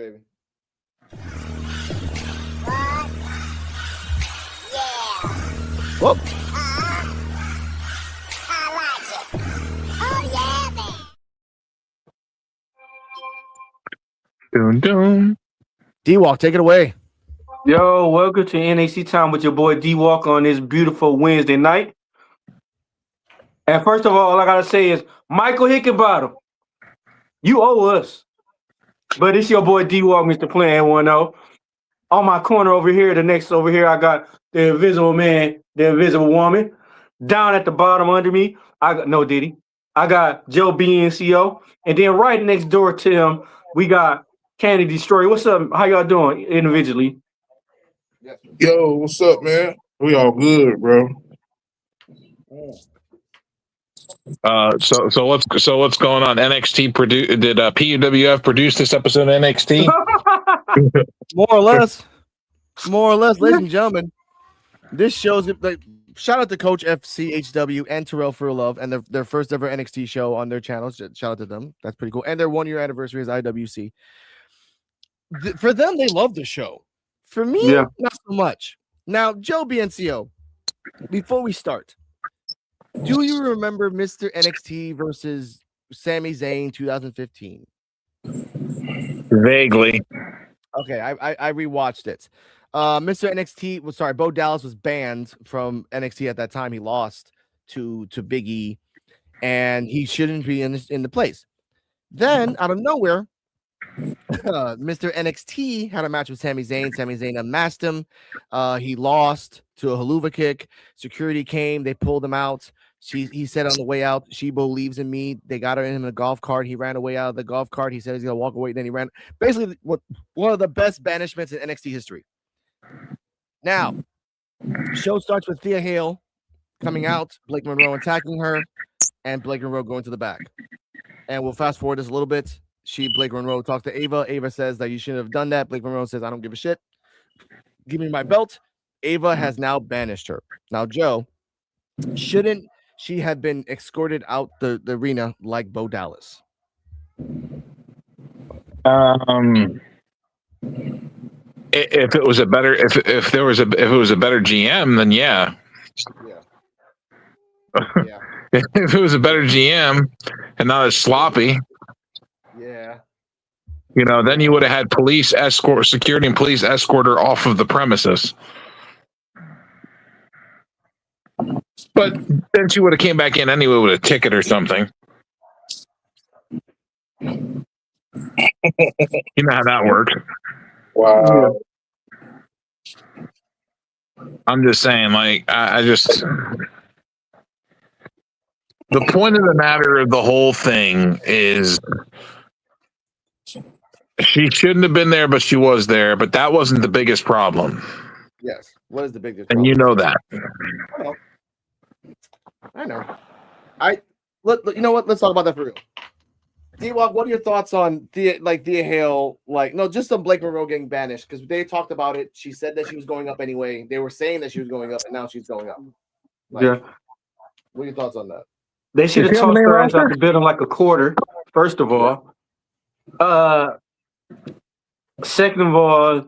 baby. What? Yeah. Whoop. I like it. Oh, yeah, man. Doom, doom. DWALK, take it away. Yo, welcome to NXT Time with your boy DWALK on this beautiful Wednesday night. And first of all I gotta say is, Michael Hickenbottom, you owe us. But it's your boy DWALK, Mr. Plan 1-0. On my corner over here, the next over here, I got the invisible man, the invisible woman. Down at the bottom under me, I got no Diddy. I got Joe BNCO. And then right next door to him, we got Candy Destroyer. What's up? How y'all doing individually? Yo, what's up, man? We all good, bro. So what's going on? NXT did PUWF produce this episode of NXT? More or less, ladies and gentlemen. This shows like shout out to Coach FCHW and Terrell for Love and their first ever NXT show on their channels. Shout out to them. That's pretty cool. And their 1 year anniversary is IWC. For them, they love the show. For me, not so much. Now, Joe BNCO, before we start, do you remember Mr. NXT versus Sami Zayn 2015? Vaguely. Okay, I rewatched it. Mr. NXT Bo Dallas was banned from NXT at that time. He lost to Big E, and he shouldn't be in the place. Then out of nowhere, Mr. NXT had a match with Sami Zayn. Sami Zayn unmasked him. He lost to a haluva kick. Security came. They pulled him out. He said on the way out, she believes in me. They got her in a golf cart. He ran away out of the golf cart. He said he's going to walk away. Then he ran. Basically, one of the best banishments in NXT history. Now, show starts with Thea Hale coming out, Blake Monroe attacking her, and Blake Monroe going to the back. And we'll fast forward this a little bit. Blake Monroe talks to Ava. Ava says that you shouldn't have done that. Blake Monroe says, I don't give a shit. Give me my belt. Ava has now banished her. Now, Joe, shouldn't she have been escorted out the arena like Bo Dallas? If it was a better if it was a better GM, then yeah. Yeah. If it was a better GM and not as sloppy, yeah. Then you would have had security and police escort her off of the premises. But then she would have came back in anyway with a ticket or something. You know how that works. Wow. I'm just saying, I just... The point of the matter of the whole thing is she shouldn't have been there, but she was there. But that wasn't the biggest problem. Yes. What is the biggest problem? And you know that. I know. You know what? Let's talk about that for real. D-Walk, what are your thoughts on Thea Hale? Just on Blake Monroe getting banished because they talked about it. She said that she was going up anyway. They were saying that she was going up, and now she's going up. What are your thoughts on that? They should have tossed her ass out the building like a quarter, first of all. Second of all,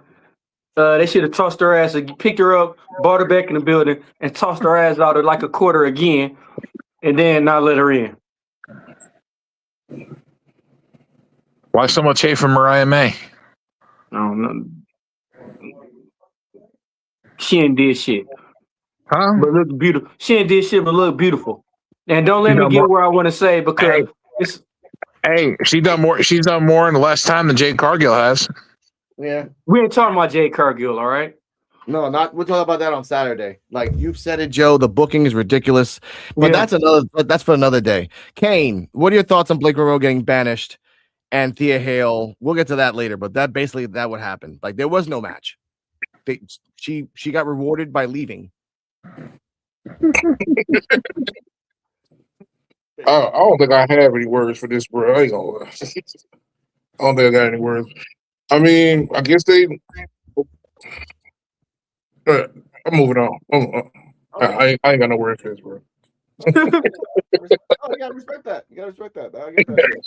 they should have tossed her ass, picked her up, brought her back in the building, and tossed her ass out like a quarter again, and then not let her in. Why so much hate for Mariah May? I don't know. She ain't did shit. Huh? But look beautiful. She ain't did shit, but look beautiful. And don't let me get where I want to say because it's. Hey, she's done more in less time than Jade Cargill has. Yeah. We ain't talking about Jade Cargill, all right? No, we'll talk about that on Saturday. Like you've said it, Joe. The booking is ridiculous, but that's for another day. Kane, what are your thoughts on Blake Monroe getting banished and Thea Hale? We'll get to that later, but that would happen. Like there was no match. She got rewarded by leaving. I don't think I have any words for this, bro. I ain't gonna lie. I don't think I got any words. I mean, I guess they. I'm moving on. I ain't got no words for this, bro. Oh, you gotta respect that. You gotta respect that. I get that.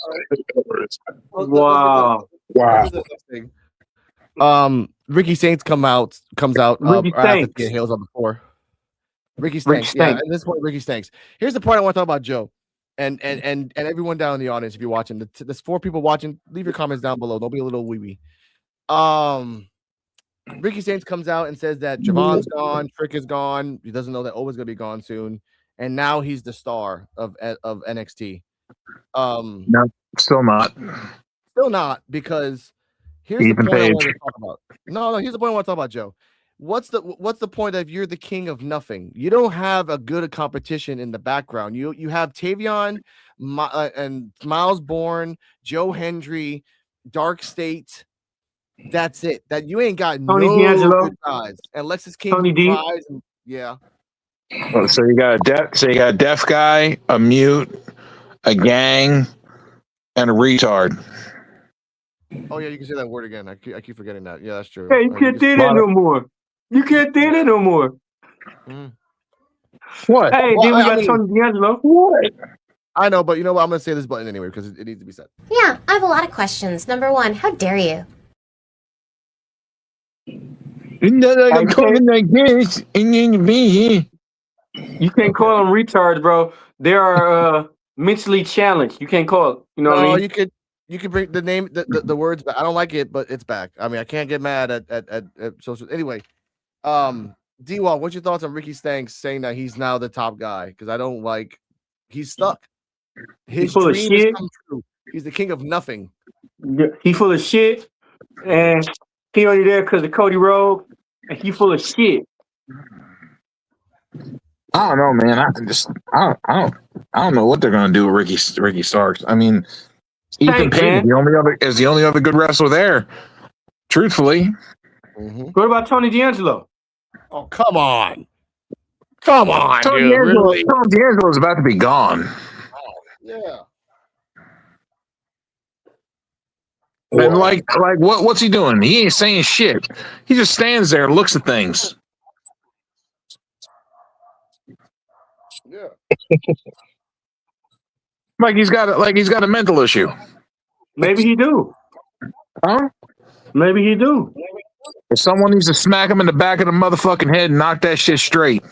All right. Wow. Wow. Let's do the next thing. Ricky Saints comes out Ricky right after Saints. Tia Hale's on the floor. Ricky Ricky Stanks. Yeah, Stanks. at this point, Ricky Stanks. Here's the point I want to talk about Joe. And everyone down in the audience, if you're watching, there's 4 people watching. Leave your comments down below. Don't be a little wee. Ricky Saints comes out and says that Javon's gone, Trick is gone. He doesn't know that Owen's gonna be gone soon, and now he's the star of NXT. No, still not. Still not, because here's Ethan the point I Page. want to talk about. No, here's the point I want to talk about, Joe. What's the point if you're the king of nothing? You don't have a good competition in the background. You have Tavion and Miles Bourne, Joe Hendry, Dark State. That's it. That you ain't got Tony no D'Angelo. good guys. And Lexus King Tony D. cries. Yeah. Oh, so you got a deaf guy, a mute, a gang, and a retard. Oh yeah, you can say that word again. I keep forgetting that. Yeah, that's true. Hey, you can't do that no more. You can't do that no more. What? Hey, Well, then we I got mean- Tony D'Angelo. What? I know, but you know what? I'm gonna say this button anyway because it needs to be said. Yeah, I have a lot of questions. Number 1, how dare you? I'm coming like this, and then me. You can't call them retards, bro. They are mentally challenged. You can't call it. You know what I No, mean? you could bring the name the words back. I don't like it, but it's back. I mean, I can't get mad at social. Anyway, DWALK, what's your thoughts on Ricky Stanks saying that he's now the top guy? Because I don't like. He's stuck. His full of dream has shit. come true. He's the king of nothing. Yeah, he full of shit, and he only there because of Cody Rhodes, and he full of shit. I don't know, man. I don't know what they're gonna do with Ricky Starks. I mean, Ethan Thanks, Page man. is the only other good wrestler there. Truthfully, What about Tony D'Angelo? Oh, come on. Come on, Tony dude. Really? D'Angelo is about to be gone. Yeah. And like what's he doing? He ain't saying shit. He just stands there and looks at things. Yeah. Like he's got a mental issue. Maybe he do. Huh? Maybe he do. If someone needs to smack him in the back of the motherfucking head and knock that shit straight.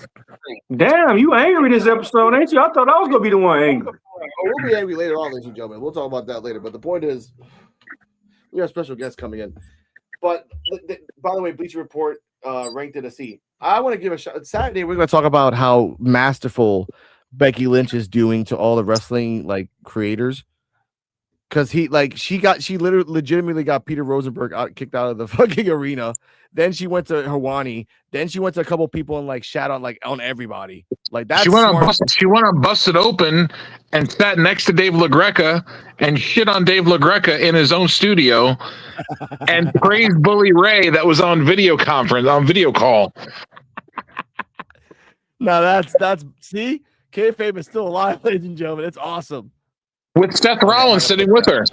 Damn, you angry this episode, ain't you? I thought I was gonna be the one angry. Oh, we'll be angry later on, ladies and gentlemen. We'll talk about that later. But the point is, we have special guests coming in. But by the way, Bleacher Report ranked it a C. I want to give a shot. Saturday, we're going to talk about how masterful Becky Lynch is doing to all the wrestling creators. Because she legitimately got Peter Rosenberg kicked out of the fucking arena. Then she went to Hawani. Then she went to a couple people and shat on everybody. That's She went on Busted Open and sat next to Dave LaGreca and shit on Dave LaGreca in his own studio and praised Bully Ray that was on video call. Now that's see, kayfabe is still alive, ladies and gentlemen. It's awesome. With Seth Rollins sitting with her.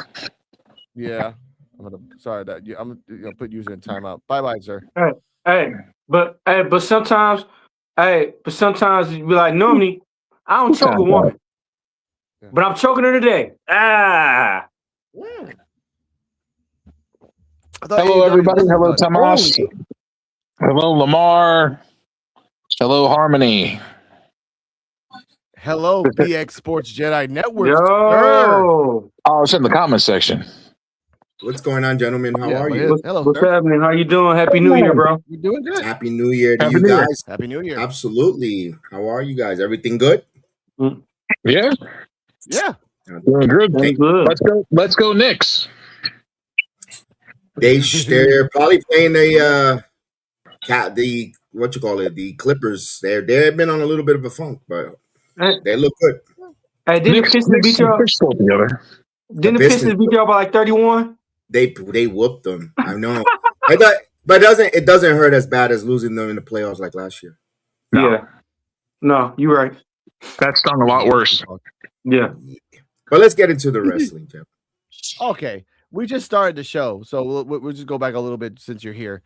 Yeah, I'm gonna put user in timeout. Bye, sir. But sometimes you be like, normally I don't choke a woman, but I'm choking her today. Ah. Yeah. Hello, everybody. Hello, Tomas. Hello, Lamar. Hello, Harmony. Hello, BX Sports Jedi Network. Yo. Oh, it's in the comment section. What's going on, gentlemen? How are you? What's happening? How you doing? Happy New Year, bro. You're doing good. Happy New Year to Happy you New Year. guys. Happy New Year. Absolutely. How are you guys? Everything good? Yeah, Yeah. doing good. That's good. Let's go, Knicks. They're probably playing the Clippers. They've been on a little bit of a funk, but they look good. Hey, didn't the Pistons beat y'all? Together. Didn't the Pistons beat y'all by 31? They whooped them. I know. But it doesn't hurt as bad as losing them in the playoffs like last year. No. Yeah. No, you're right. That stung a lot worse. Yeah. But let's get into the wrestling, Jeff. Okay. we just started the show, so we'll just go back a little bit since you're here.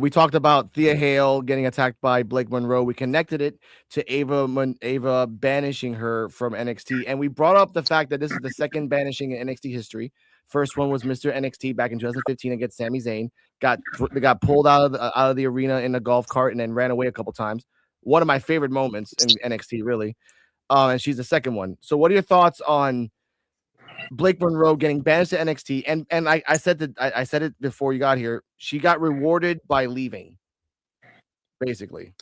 We talked about Thea Hale getting attacked by Blake Monroe. We connected it to Ava banishing her from NXT, and we brought up the fact that this is the second banishing in NXT history. First one was Mr. NXT back in 2015 against Sami Zayn. Got pulled out of the arena in a golf cart and then ran away a couple times. One of my favorite moments in NXT, really. And she's the second one. So, what are your thoughts on Blake Monroe getting banished to NXT? And I said that I said it before you got here. She got rewarded by leaving, basically.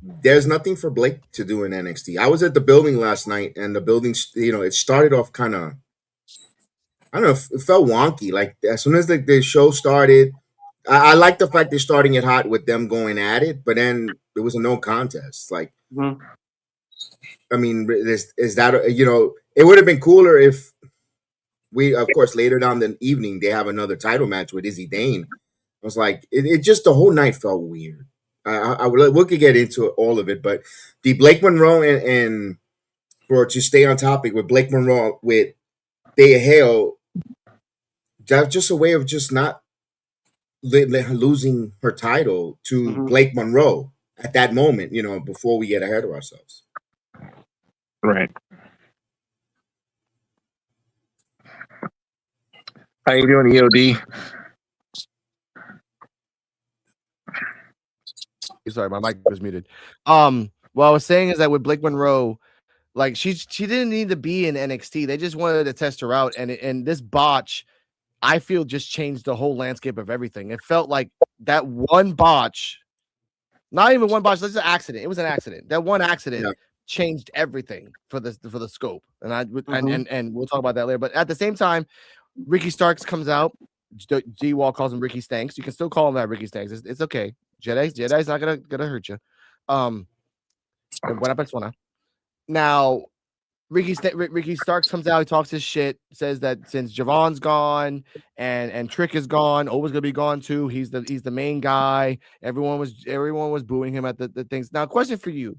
There's nothing for Blake to do in NXT. I was at the building last night, and the building, it started off kind of, I don't know, it felt wonky. Like as soon as the show started, I like the fact they're starting it hot with them going at it, but then it was a no contest. Like, I mean, is that it would have been cooler if of course, later down the evening they have another title match with Izzy Dane. I was like, it just the whole night felt weird. We could get into all of it, but the Blake Monroe and to stay on topic with Blake Monroe with Thea Hale, that's just a way of just not losing her title to Blake Monroe at that moment, before we get ahead of ourselves. Right. How you doing, EOD? Sorry, my mic was muted. What I was saying is that with Blake Monroe, like she didn't need to be in NXT. They just wanted to test her out, and this botch, I feel, just changed the whole landscape of everything. It felt like that one botch, not even one botch, that's an accident. It was an accident. That one accident changed everything for the scope. And and we'll talk about that later. But at the same time, Ricky Starks comes out. DWALK calls him Ricky Stanks. You can still call him that, Ricky Stanks. It's okay. Jedi's not gonna hurt you. Buena persona. Now, Ricky Starks comes out. He talks his shit. Says that since Javon's gone and Trick is gone, Owa's gonna be gone too. He's the main guy. Everyone was booing him at the things. Now, question for you: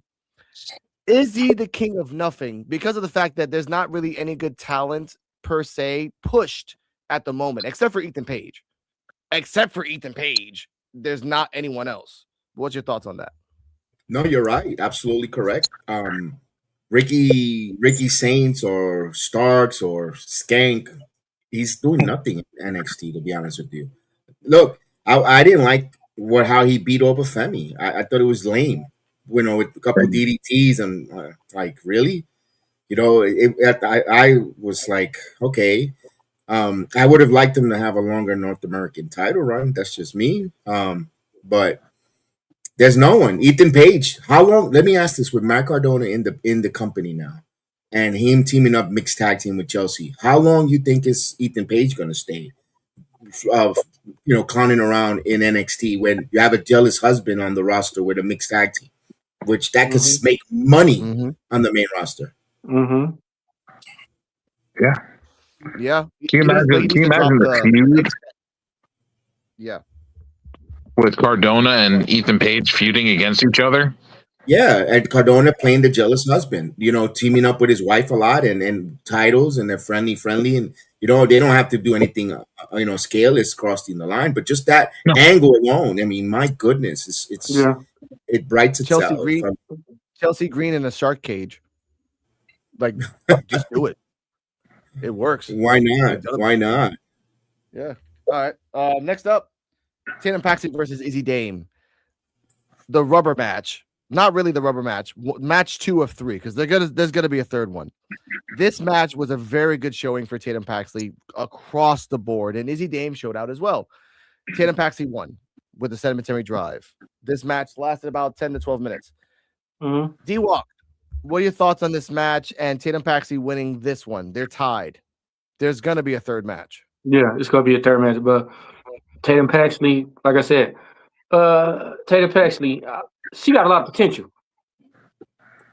is he the king of nothing because of the fact that there's not really any good talent per se pushed at the moment, except for Ethan Page? There's not anyone else. What's your thoughts on that? No, you're right. Absolutely correct. Ricky Saints or Starks or Skank, he's doing nothing in NXT, to be honest with you. Look, I didn't like how he beat over Femi. I thought it was lame. With a couple of DDTs and like, really? I was like, okay. I would have liked him to have a longer North American title run. That's just me. But there's no one. Ethan Page. How long? Let me ask this: with Matt Cardona in the company now, and him teaming up mixed tag team with Chelsea, how long you think is Ethan Page going to stay? Clowning around in NXT when you have a jealous husband on the roster with a mixed tag team, which that could make money on the main roster. Yeah. Yeah. Can you imagine the feud? Yeah. With Cardona and Ethan Page feuding against each other? Yeah, and Cardona playing the jealous husband, teaming up with his wife a lot and titles, and they're friendly, and they don't have to do anything, scale is crossing the line, but just that angle alone, I mean, my goodness, it brights itself. Chelsea Green in a shark cage, like just do it. It works. Why not? Why not? Yeah. All right. Next up, Tatum Paxley versus Izzy Dame. The rubber match. Not really the rubber match. Match 2 of 3, because there's gonna be a third one. This match was a very good showing for Tatum Paxley across the board, and Izzy Dame showed out as well. Tatum Paxley won with the sedimentary drive. This match lasted about 10 to 12 minutes. DWALK, what are your thoughts on this match and Tatum Paxley winning this one? They're tied. There's gonna be a third match. Yeah, it's gonna be a third match, but Tatum Paxley, like I said, Tatum Paxley, she got a lot of potential.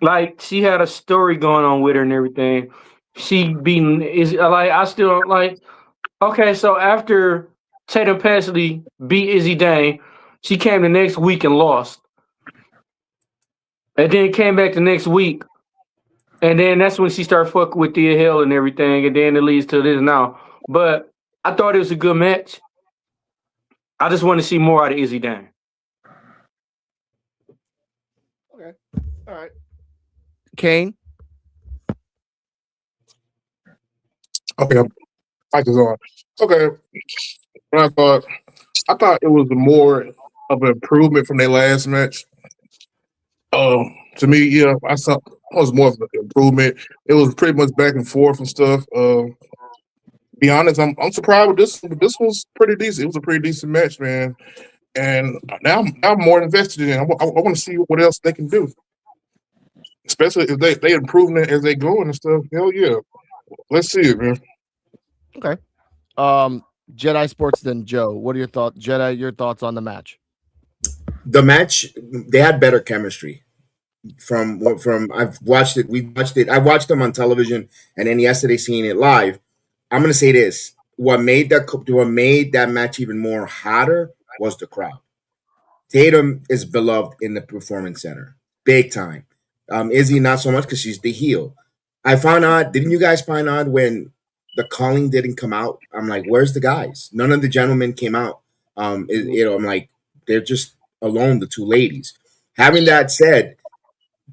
Like, she had a story going on with her and everything. She beating I still don't like. Okay, so after Tatum Paxley beat Izzy Dane, she came the next week and lost, and then came back the next week, and then that's when she started fucking with Thea Hale and everything, and then it leads to this now. But I thought it was a good match. I just want to see more out of Izzy Dame. Okay. All right. Kane. Okay, mic is on. Okay, what I thought it was more of an improvement from their last match. To me, yeah, I saw it was more of an improvement. It was pretty much back and forth and stuff. Be honest, I'm surprised with this. This was pretty decent. It was a pretty decent match, man. And now I'm more invested in it. I want to see what else they can do, especially if they improving it as they go and stuff. Hell yeah, let's see it, man. Okay. Jedi Sports then Joe. What are your thoughts, Jedi? Your thoughts on the match? The match, they had better chemistry. From I've watched it. We watched it. I watched them on television, and then yesterday seeing it live. I'm gonna say this: what made that match even more hotter was the crowd. Tatum is beloved in the Performance Center, big time. Izzy not so much because she's the heel. I found out. Didn't you guys find out when the calling didn't come out? I'm like, where's the guys? None of the gentlemen came out. I'm like, they're just alone, the two ladies. Having that said,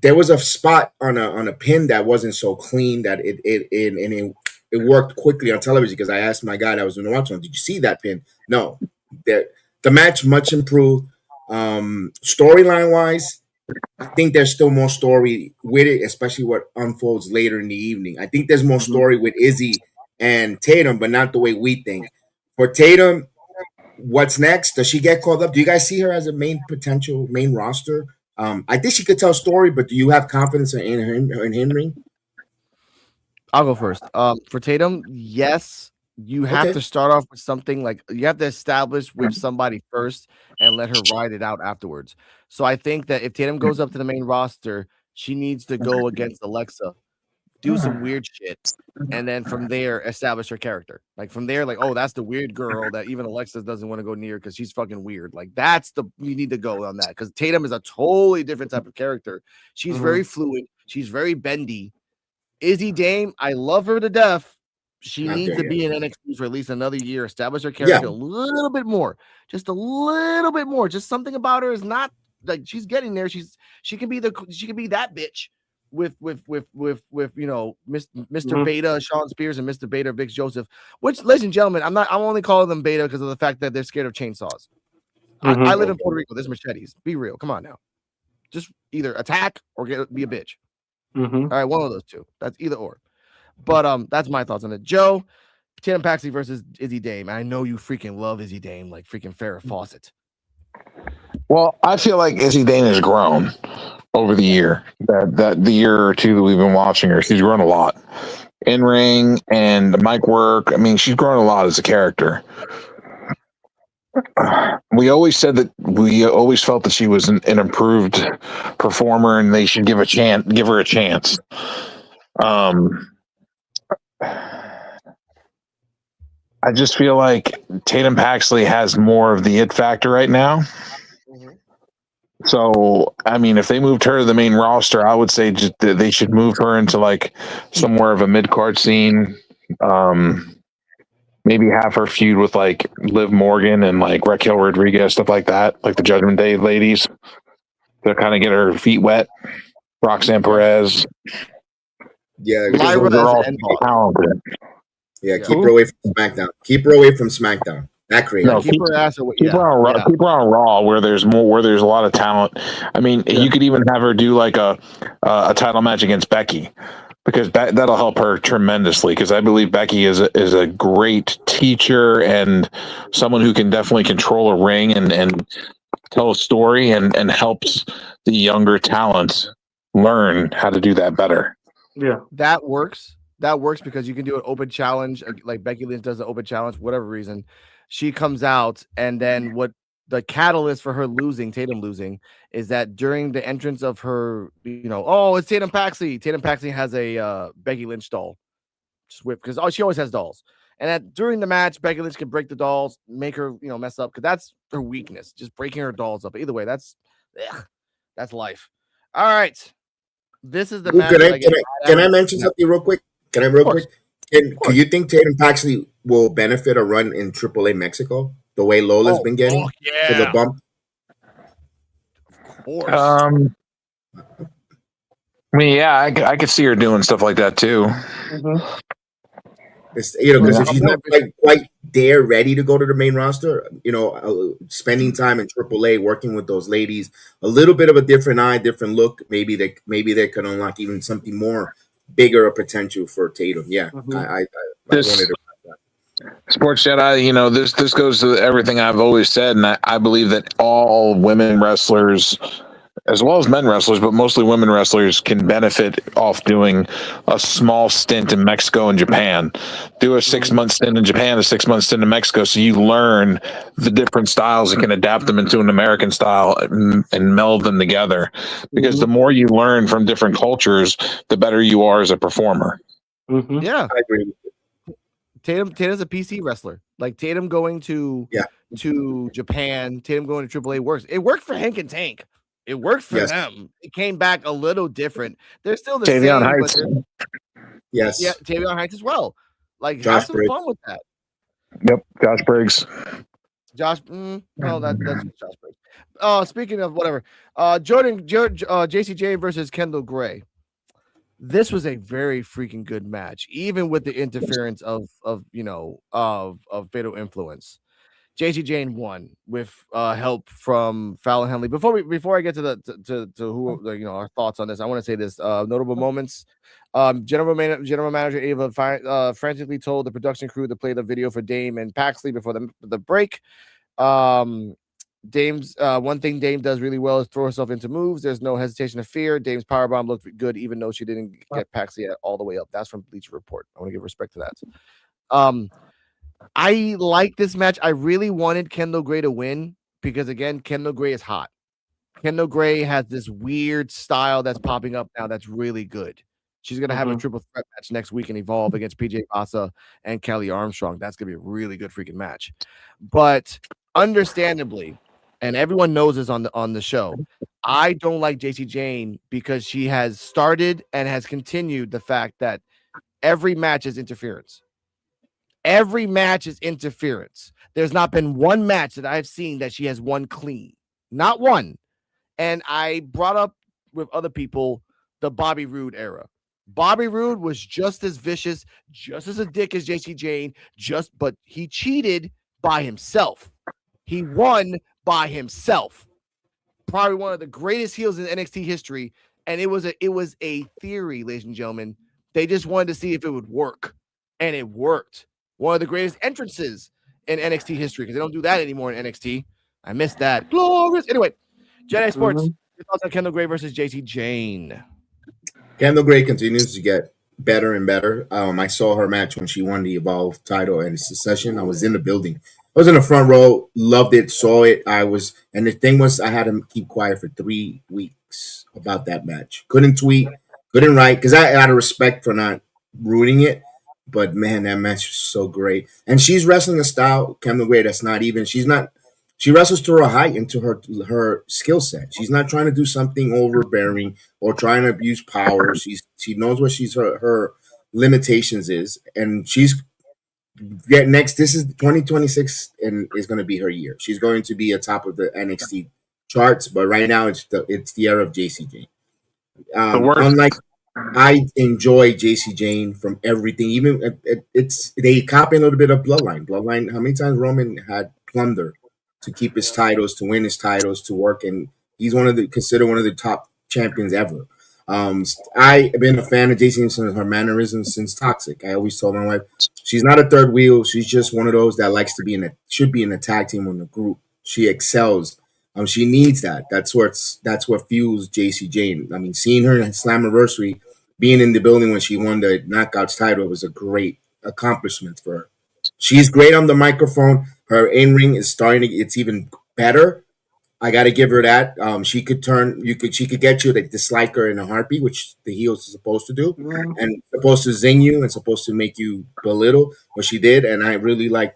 there was a spot on a pin that wasn't so clean that it worked quickly on television because I asked my guy that was going to watch on, did you see that pin? No. The match much improved. Storyline wise, I think there's still more story with it, especially what unfolds later in the evening. I think there's more story with Izzy and Tatum, but not the way we think. For Tatum, what's next? Does she get called up? Do you guys see her as a potential main roster? I think she could tell a story, but do you have confidence in Henry? I'll go first. For Tatum, yes, you have Okay. to start off with something like you have to establish with somebody first and let her ride it out afterwards. So I think that if Tatum goes up to the main roster, she needs to go against Alexa, do some weird shit, and then from there establish her character. Like from there, like, oh, that's the weird girl that even Alexa doesn't want to go near because she's fucking weird. Like that's you need to go on that because Tatum is a totally different type of character. She's very fluid. She's very bendy. Izzy Dame, I love her to death. She needs to be in NXT for at least another year, establish her character a little bit more, just a little bit more. Just something about her is not like she's getting there. She can be that bitch with Mr. Beta, Sean Spears, and Mr. Beta, Vic Joseph. Which, ladies and gentlemen, I'm only calling them Beta because of the fact that they're scared of chainsaws. I live in Puerto Rico. There's machetes. Be real. Come on now. Just either attack or be a bitch. All right, one of those two. That's either or. But that's my thoughts on it. Joe, Tatum Paxley versus Izzy Dame. I know you freaking love Izzy Dame like freaking Farrah Fawcett. Well, I feel like Izzy Dame has grown over the year. That the year or two that we've been watching her, she's grown a lot. In ring and the mic work. I mean, she's grown a lot as a character. We always said that we always felt that she was an improved performer and they should give her a chance. I just feel like Tatum Paxley has more of the it factor right now. So, I mean, if they moved her to the main roster, I would say just they should move her into like somewhere of a mid-card scene. Maybe have her feud with like Liv Morgan and like Raquel Rodriguez, stuff like that, like the Judgment Day ladies, to kind of get her feet wet. Roxanne Perez. Yeah, Lyra they're all and talented. yeah. Keep her away from SmackDown. Keep her away from SmackDown. That crazy. No, keep her ass away. Keep her on Raw, where there's a lot of talent. I mean, you could even have her do like a title match against Becky, because that'll help her tremendously. Because I believe Becky is a great teacher and someone who can definitely control a ring and tell a story and helps the younger talents learn how to do that better. Yeah, that works. That works because you can do an open challenge, like Becky Lynch does an open challenge, for whatever reason. She comes out, and then what the catalyst for her Tatum losing, is that during the entrance of her, oh, it's Tatum Paxley. Tatum Paxley has a Becky Lynch doll, just whip, because she always has dolls. And during the match, Becky Lynch can break the dolls, make her mess up, because that's her weakness, just breaking her dolls up. But either way, that's life. All right, this is the match. Can I mention something real quick? Can you think Tatum Paxley will benefit a run in AAA Mexico the way Lola's been getting fuck for the yeah, bump? of course. I mean, yeah, I could see her doing stuff like that too. It's, because Yeah. if she's not quite there, ready to go to the main roster, spending time in AAA, working with those ladies, a little bit of a different eye, different look. Maybe they could unlock even something more bigger a potential for Tatum. Yeah, I wanted to. Sports Jedi, this goes to everything I've always said, and I believe that all women wrestlers, as well as men wrestlers, but mostly women wrestlers, can benefit off doing a small stint in Mexico and Japan. Do a 6-month stint in Japan, a 6-month stint in Mexico, so you learn the different styles and can adapt them into an American style and meld them together. Because the more you learn from different cultures, the better you are as a performer. Yeah, I agree. Tatum's a PC wrestler. Like Tatum going to Japan, Tatum going to AAA works. It worked for Hank and Tank. It worked for them. It came back a little different. They're still the Tavion same, Heights. Yes. Yeah, Tavion Heights as well. Like Josh have some Briggs. fun with that. Yep, Josh Briggs. Well, that's Josh Briggs. Speaking of whatever, JCJ versus Kendall Gray. This was a very freaking good match, even with the interference of Fatal Influence. JC Jane won with help from Fallon Henley. Before I get to who our thoughts on this, I want to say this notable moments. General Manager Ava frantically told the production crew to play the video for Dame and Paxley before the break. Dame's one thing Dame does really well is throw herself into moves. There's no hesitation of fear. Dame's powerbomb looked good, even though she didn't get Paxley all the way up. That's from Bleacher Report. I want to give respect to that. I like this match. I really wanted Kendall Gray to win because, again, Kendall Gray is hot. Kendall Gray has this weird style that's popping up now that's really good. She's going to have a triple threat match next week and Evolve against PJ Vasa and Kelly Armstrong. That's going to be a really good freaking match. But understandably, and everyone knows this on the show, I don't like JC Jane because she has started and has continued the fact that every match is interference. Every match is interference. There's not been one match that I've seen that she has won clean. Not one. And I brought up with other people the Bobby Roode era. Bobby Roode was just as vicious, just as a dick as JC Jane, but he cheated by himself. He won by himself. Probably one of the greatest heels in NXT history. And it was a theory, ladies and gentlemen. They just wanted to see if it would work. And it worked. One of the greatest entrances in NXT history because they don't do that anymore in NXT. I missed that. Glorious. Anyway, Jedi Sports. Your thoughts on Kendall Gray versus JC Jane? Kendall Gray continues to get better and better. I saw her match when she won the Evolve title in Secession. I was in the building. I was in the front row, loved it, saw it. And the thing was, I had to keep quiet for 3 weeks about that match. Couldn't tweet, couldn't write, because I had a respect for not ruining it. But man, that match was so great. And she's wrestling a style, Kendall Gray, that's not even, she wrestles to her height and to her skill set. She's not trying to do something overbearing or trying to abuse power. She knows what her limitations is. And she's next, this is 2026 and is going to be her year. She's going to be atop of the NXT charts, but right now it's the era of JC Jane. Unlike I enjoy JC Jane from everything. Even they copy a little bit of Bloodline. Bloodline. How many times Roman had plunder to keep his titles, to win his titles, to work, and he's considered one of the top champions ever. I've been a fan of JC Jane, her mannerisms since Toxic. I always told my wife she's not a third wheel. She's just one of those that likes to should be in a tag team or in a group. She excels. She needs that. That's what fuels JC Jane. I mean, seeing her in Slammiversary, being in the building when she won the Knockouts title was a great accomplishment for her. She's great on the microphone. Her in-ring is it's even better. I got to give her that. She could get you to dislike her in a heartbeat, which the heels are supposed to do, and supposed to zing you and supposed to make you belittle what she did. And I really like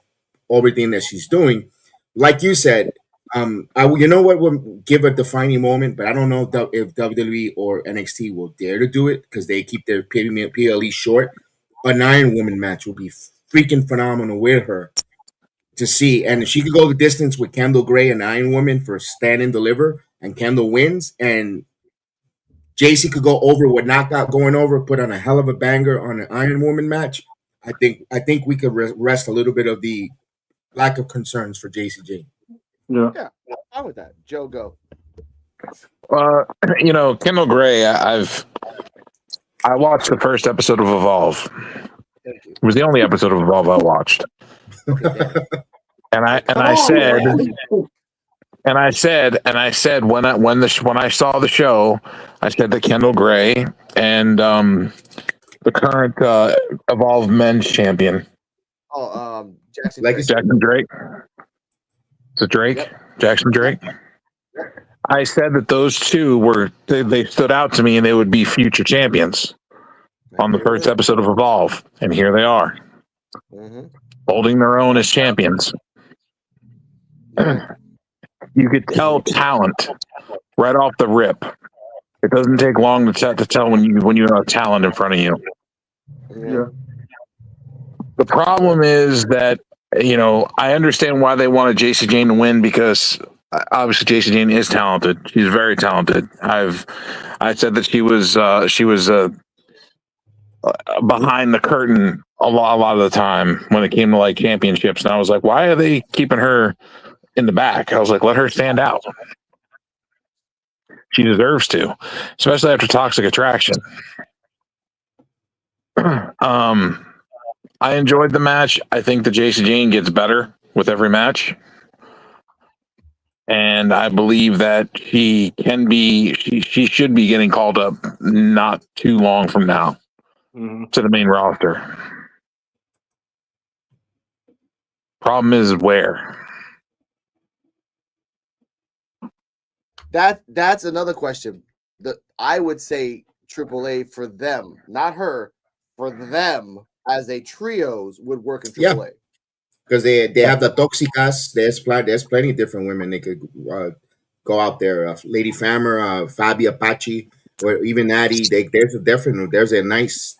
everything that she's doing. Like you said, you know what would give a defining moment, but I don't know if WWE or NXT will dare to do it because they keep their PLE short. An Iron Woman match will be freaking phenomenal with her to see. And if she could go the distance with Kendall Gray and Iron Woman for stand and deliver, and Kendall wins, and JC could go over with knockout going over, put on a hell of a banger on an Iron Woman match. I think we could rest a little bit of the lack of concerns for JCJ. Yeah. Yeah, I'm with that. Joe, go. Kendall Gray. I watched the first episode of Evolve. Thank you. It was the only episode of Evolve I watched, Okay, damn. and I said when I saw the show, I said that Kendall Gray and the current Evolve Men's Champion, Jackson. Legacy. Jackson Drake. Is it Drake? Yep. Jackson Drake. I said that those two they stood out to me and they would be future champions on the first episode of Evolve, and here they are, holding their own as champions. You could tell talent right off the rip. It doesn't take long to tell when you have talent in front of you. Yeah. The problem is that I understand why they wanted JC Jane to win, because obviously JC Jane is talented. She's very talented. I said that she was behind the curtain a lot of the time when it came to like championships, and I was like, why are they keeping her in the back? I was like, let her stand out. She deserves to, especially after Toxic Attraction. I enjoyed the match. I think that JC Jane gets better with every match, and I believe that she should be getting called up not too long from now to the main roster. Problem is where. That's another question. I would say AAA for them, not her, for them as a trios would work in AAA. Yeah. Because they have the Toxicas. There's plenty of different women they could go out there. Lady Farmer, Fabi Apache, or even Natty. There's a nice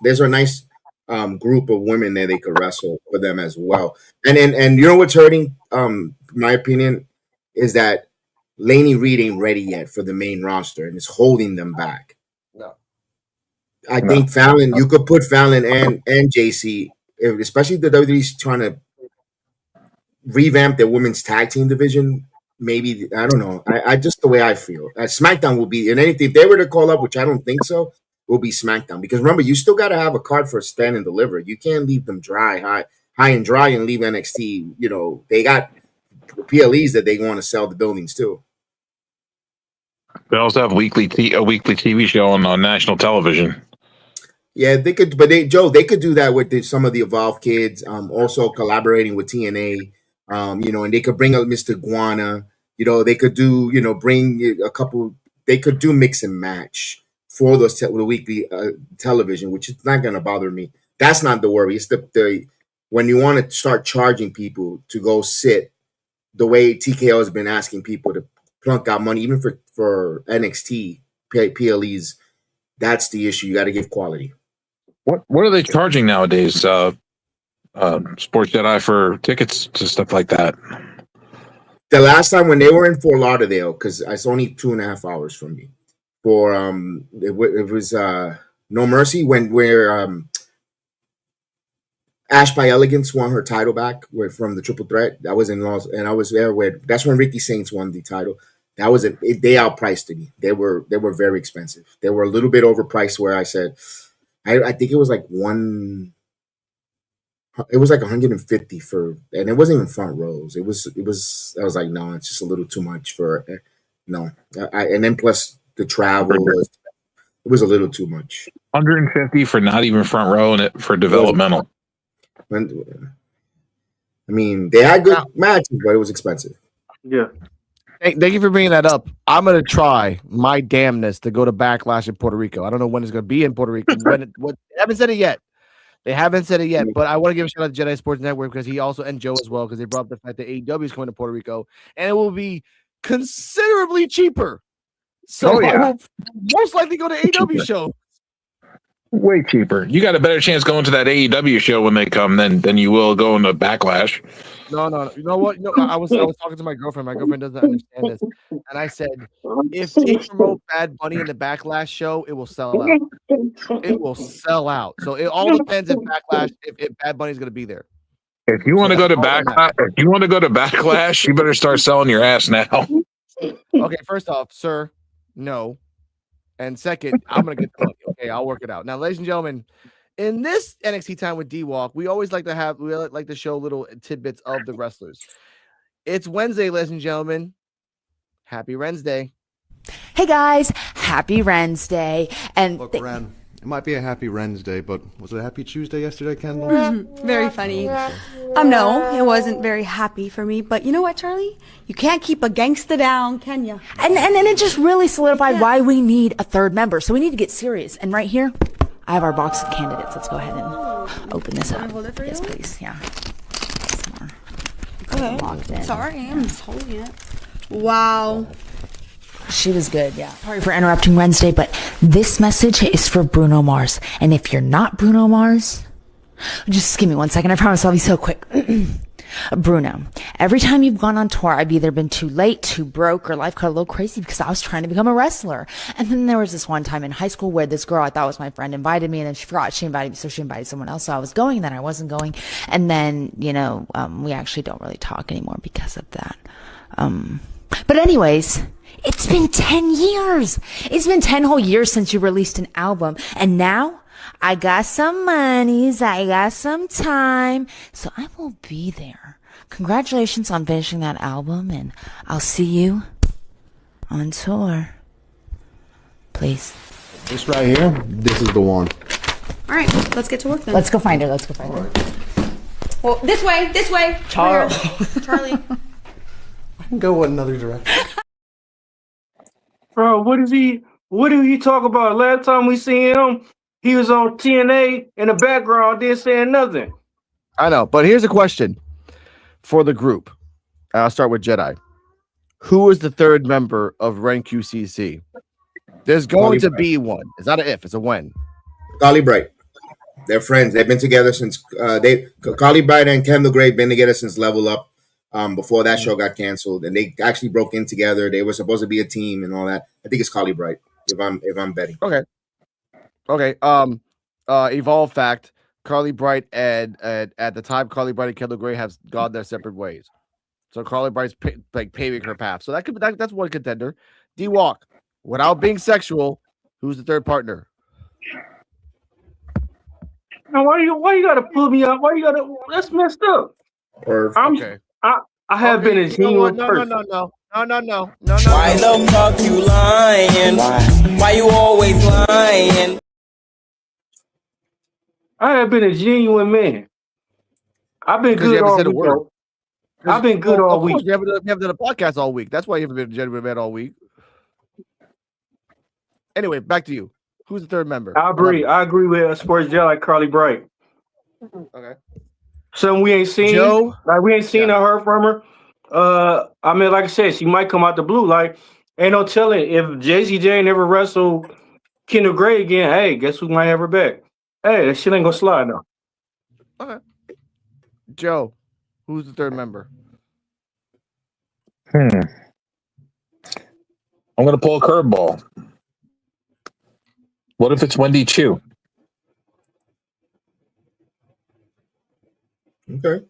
group of women that they could wrestle for them as well. And you know what's hurting? My opinion is that Laney Reed ain't ready yet for the main roster, and it's holding them back. No. I think Fallon, you could put Fallon and JC, especially the WWE's trying to revamp their women's tag team division. Maybe, I don't know. I just the way I feel. SmackDown will be, and if they were to call up, which I don't think so, will be SmackDown. Because remember, you still got to have a card for stand and deliver. You can't leave them high and dry, and leave NXT. They got PLEs that they want to sell the buildings too. They also have a weekly TV show on national television. Yeah, they could, but they could do that with some of the Evolve kids. Also collaborating with TNA. And they could bring up Mr. Guana. They could do, bring a couple. They could do mix and match for those the weekly television, which is not going to bother me. That's not the worry. It's the when you want to start charging people to go sit, the way TKO has been asking people to plunk out money, even for NXT PLEs. That's the issue. You got to give quality. What are they charging nowadays? Sports Jedi for tickets to stuff like that. The last time when they were in Fort Lauderdale, because it's only 2.5 hours from me. For it was No Mercy where Ash by Elegance won her title back from the Triple Threat. That was in Los, and I was there that's when Ricky Saints won the title. That was they outpriced me. They were very expensive. They were a little bit overpriced. Where I said, I think it was like it was like 150 and it wasn't even front rows. It was. I was like, no, it's just a little too much for no. And then plus the travel it was a little too much. 150 for not even front row and for developmental. I mean, they had good matches, but it was expensive. Yeah. Thank you for bringing that up. I'm gonna try my damnness to go to Backlash in Puerto Rico. I don't know when it's gonna be in Puerto Rico. They haven't said it yet. But I want to give a shout out to Jedi Sports Network because he also, and Joe as well, because they brought up the fact that AEW is coming to Puerto Rico and it will be considerably cheaper. So I will most likely go to AEW show. Way cheaper. You got a better chance going to that AEW show when they come than you will going to Backlash. No. You know what? No, I was talking to my girlfriend. My girlfriend doesn't understand this, and I said, if they promote Bad Bunny in the Backlash show, it will sell out. It will sell out. So it all depends if Bad Bunny's going to be there. If you want to go to Backlash, you better start selling your ass now. Okay, first off, sir, no. And second, I'm gonna get the money. Okay, I'll work it out. Now, ladies and gentlemen, in this NXT time with DWALK, we always like to show little tidbits of the wrestlers. It's Wednesday, ladies and gentlemen. Happy Wednesday. Hey guys, happy Wednesday. And Look, Ren, it might be a happy Wednesday, but was it a happy Tuesday yesterday, Kendall? Very funny. No, it wasn't very happy for me. But you know what, Charlie? You can't keep a gangsta down, can you? And it just really solidified why we need a third member. So we need to get serious. And right here, I have our box of candidates. Let's go ahead and open this up. Hold it for Yes, you? please. Yeah. Some more. Okay. Locked in. Sorry, I'm just holding it. Wow. She was good, yeah. Sorry for interrupting Wednesday, but this message is for Bruno Mars. And if you're not Bruno Mars, just give me 1 second. I promise I'll be so quick. Bruno, every time you've gone on tour, I've either been too late, too broke, or life got a little crazy because I was trying to become a wrestler. And then there was this one time in high school where this girl I thought was my friend invited me, and then she forgot she invited me, so she invited someone else. So I was going, then I wasn't going. And then, we actually don't really talk anymore because of that. But anyways, it's been 10 years. It's been 10 whole years since you released an album. And now I got some monies. I got some time. So I will be there. Congratulations on finishing that album. And I'll see you on tour. Please. This right here, this is the one. All right, let's get to work then. Let's go find her. Well, this way. Charlie. Charlie. I can go another direction. Bro, what did he talk about? Last time we seen him, he was on TNA in the background, didn't say nothing. I know, but here's a question for the group. I'll start with Jedi. Who is the third member of Ren QCC? There's going to be one. It's not an if, it's a when. Carly Bright. They're friends. They've been together since Carly Bright and Kendall Gray been together since Level Up. Before that show got canceled, and they actually broke in together. They were supposed to be a team and all that. I think it's Carly Bright, if I'm betting. Okay. Evolve fact: Carly Bright and at the time, Carly Bright and Kendall Gray have gone their separate ways. So Carly Bright's paving her path. So that's one contender. DWALK, without being sexual, who's the third partner? Now, why you gotta pull me up? That's messed up. I have been a genuine person. No. Why the fuck you lying? Why you always lying? I have been a genuine man. I've been good all week. I've been good all week. You haven't done a podcast all week. That's why you haven't been a genuine man all week. Anyway, back to you. Who's the third member? I agree with Sports Jet like Carly Bright. Okay. Something we ain't seen. Joe? Like we ain't seen or heard from her. I mean, like I said, she might come out the blue. Like, ain't no telling if JCJ never wrestled Kendall Gray again. Hey, guess who might have her back? Hey, that shit ain't gonna slide now. Okay. Joe, who's the third member? I'm gonna pull a curveball. What if it's Wendy Chu? Okay.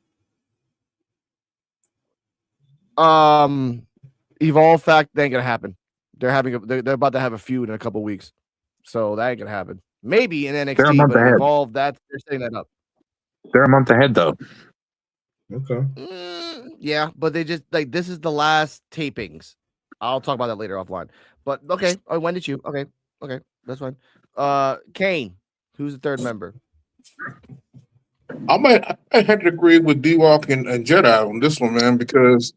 Evolve fact, that ain't gonna happen. They're about to have a feud in a couple weeks, so that ain't gonna happen. Maybe in NXT, but Evolve, they're setting that up. They're a month ahead, though. Okay. Yeah, but they just this is the last tapings. I'll talk about that later offline. But okay, when did you? Okay, that's fine. Kane, who's the third member? I had to agree with DWALK and Jedi on this one, man, because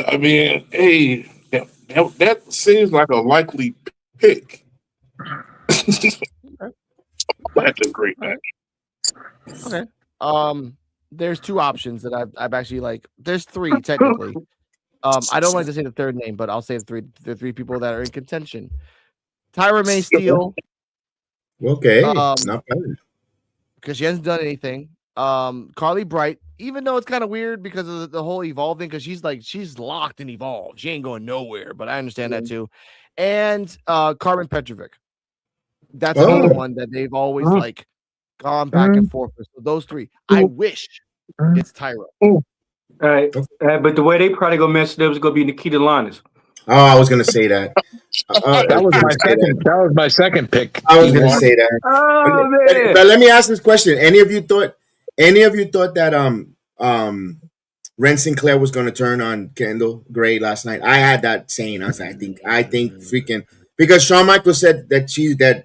I mean, hey, that seems like a likely pick. I have to agree, man. Okay. There's two options that I've actually there's three technically. I don't like to say the third name, but I'll say the three people that are in contention. Tyra May Steele, Okay, Um, not bad. because she hasn't done anything. Carly Bright, even though it's kind of weird because of the whole Evolve thing, because she's locked in Evolve. She ain't going nowhere, but I understand that too. And Carmen Petrovic. That's another Oh, one that they've always like gone back and forth with. So those three. I wish it's Tyra. All right. But the way they probably gonna mess it up is gonna be Nikita Linus. oh, I was gonna say that. I That was was gonna my say second. that. That was my second pick. I was gonna D1. say that. Oh But, man. but let me ask this question: Any of you thought that Ren Sinclair was gonna turn on Kendall Gray last night? I had that saying. I was like, I think freaking because Shawn Michaels said that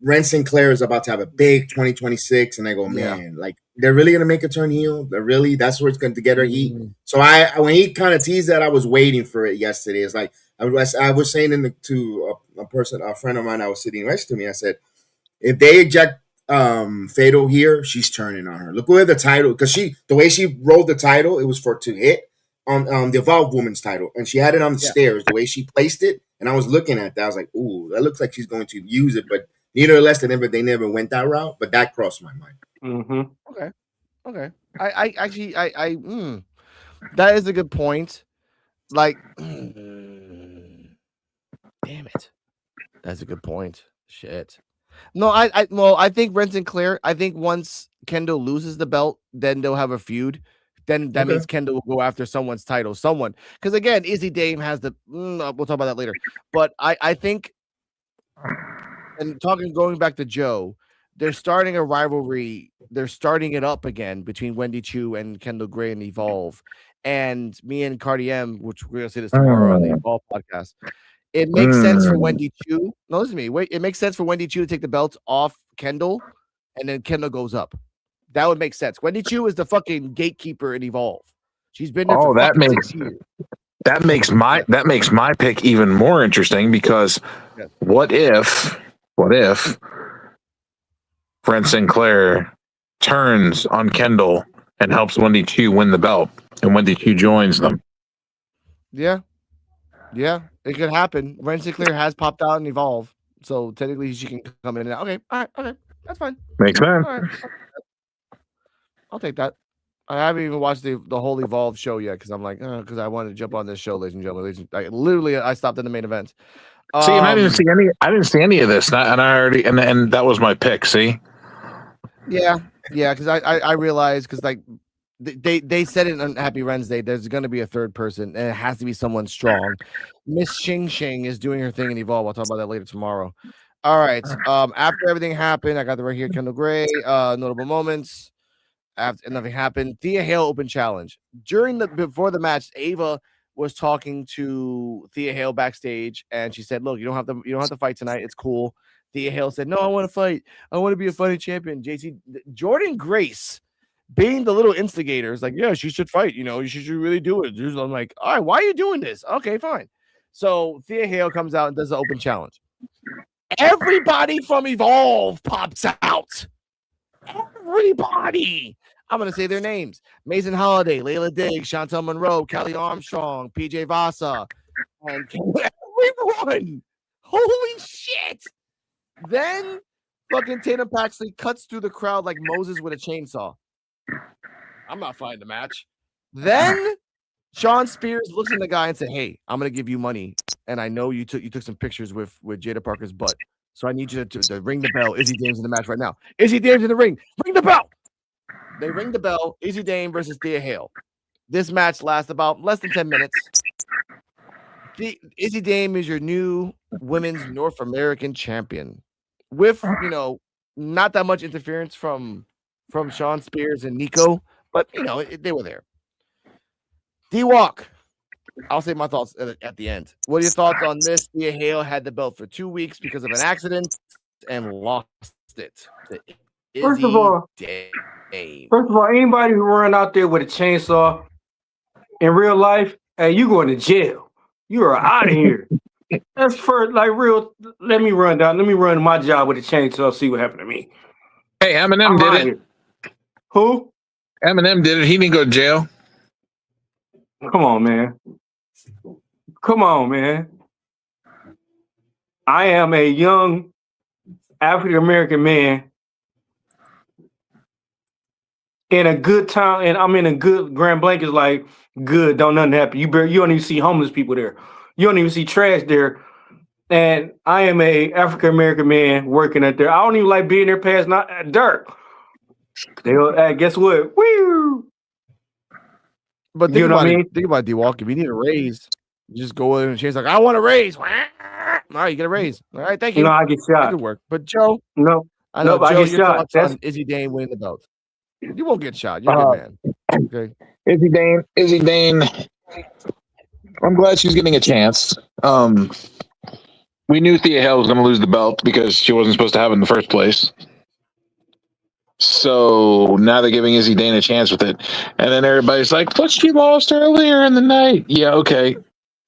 Ren Sinclair is about to have a big 2026, and I go, man, like they're really gonna make a turn heel. That's where it's going to get her heat. So when he kind of teased that, I was waiting for it yesterday. It's like I was saying to a friend of mine I was sitting next to me. I said, if they eject Fatal here, she's turning on her. Look where the title, because the way she rolled the title, it was to hit on the Evolved Woman's title, and she had it on the stairs. The way she placed it, and I was looking at that, I was like, ooh, that looks like she's going to use it, but neither less than ever, they never went that route. But that crossed my mind. Okay. I actually that is a good point. Like, damn it, that's a good point. Shit. No, I think Ren Sinclair. I think once Kendall loses the belt, then they'll have a feud. Then that means Kendall will go after someone's title. Because again, Izzy Dame has the. We'll talk about that later. But I think, and going back to Joe, they're starting a rivalry. They're starting it up again between Wendy Chu and Kendall Gray and Evolve. And me and Cardi M, which we're gonna say this tomorrow on the Evolve podcast. It makes sense for Wendy Chu. No, listen to me. Wait, it makes sense for Wendy Chu to take the belt off Kendall, and then Kendall goes up. That would make sense. Wendy Chu is the fucking gatekeeper in Evolve. She's been there for fucking 6 years. That makes my pick even more interesting because what if Ren Sinclair turns on Kendall and helps Wendy Chu win the belt, and Wendy Chu joins them? Yeah, it could happen. Ren Sinclair has popped out and Evolve, so technically she can come in and out. Okay, all right, that's fine. Makes sense. All right, I'll take that. I haven't even watched the whole Evolve show yet because I'm like, because I wanted to jump on this show, ladies and gentlemen. I stopped in the main event. See, and I didn't see any of this, and I already and that was my pick. See, yeah, because I realized because like they said it on Happy Wednesday, there's going to be a third person, and it has to be someone strong. Miss Xing Xing is doing her thing in Evolve. I'll talk about that later tomorrow. All right. After everything happened, I got the right here, Kendall Gray. Notable moments. After nothing happened, Thea Hale open challenge before the match. Ava was talking to Thea Hale backstage, and she said, "Look, you don't have to fight tonight. It's cool." Thea Hale said, "No, I want to fight. I want to be a fighting champion." Jordan Grace, being the little instigator, is like, "Yeah, she should fight. You should really do it." I'm like, "All right, why are you doing this?" Okay, fine. So Thea Hale comes out and does the open challenge. Everybody from Evolve pops out. Everybody. I'm going to say their names. Mason Holiday, Layla Diggs, Chantel Monroe, Kelly Armstrong, PJ Vasa, and everyone. Holy shit. Then fucking Tatum Paxley cuts through the crowd like Moses with a chainsaw. I'm not fighting the match. Then Sean Spears looks at the guy and said, "Hey, I'm going to give you money. And I know you took some pictures with Jada Parker's butt. So I need you to ring the bell. Izzy Dame's in the match right now. Izzy Dame's in the ring. Ring the bell." They ring the bell. Izzy Dame versus Thea Hale. This match lasts about less than 10 minutes. Izzy Dame is your new women's North American champion with, not that much interference from Sean Spears and Nico, but, they were there. DWALK. I'll say my thoughts at the end. What are your thoughts on this? Thea Hale had the belt for 2 weeks because of an accident and lost it. First of all, anybody who run out there with a chainsaw in real life, hey, you going to jail. You are out of here. That's first, let me run my job with a chainsaw, see what happened to me. Hey, Eminem did it. Who? Eminem did it. He didn't go to jail. Come on, man. I am a young African American man in a good town, and I'm in a good Grand Blanc is like good. Don't nothing happen. You don't even see homeless people there. You don't even see trash there. And I am a African American man working at there. I don't even like being there past not dark. Guess what? Woo! But think about it. Think about DWALK. If you need a raise, you just go in and change like, I want a raise. All right, you get a raise. All right, thank you. No, I get shot. That could work. But Joe, no, I know. Joe, I get your shot. thoughts on Izzy Dane winning the belt? You won't get shot. You're a good man. Okay. Izzy Dane. I'm glad she's getting a chance. We knew Thea Hale was going to lose the belt because she wasn't supposed to have it in the first place. So now they're giving Izzy Dane a chance with it. And then everybody's like, but she lost earlier in the night. Yeah, okay.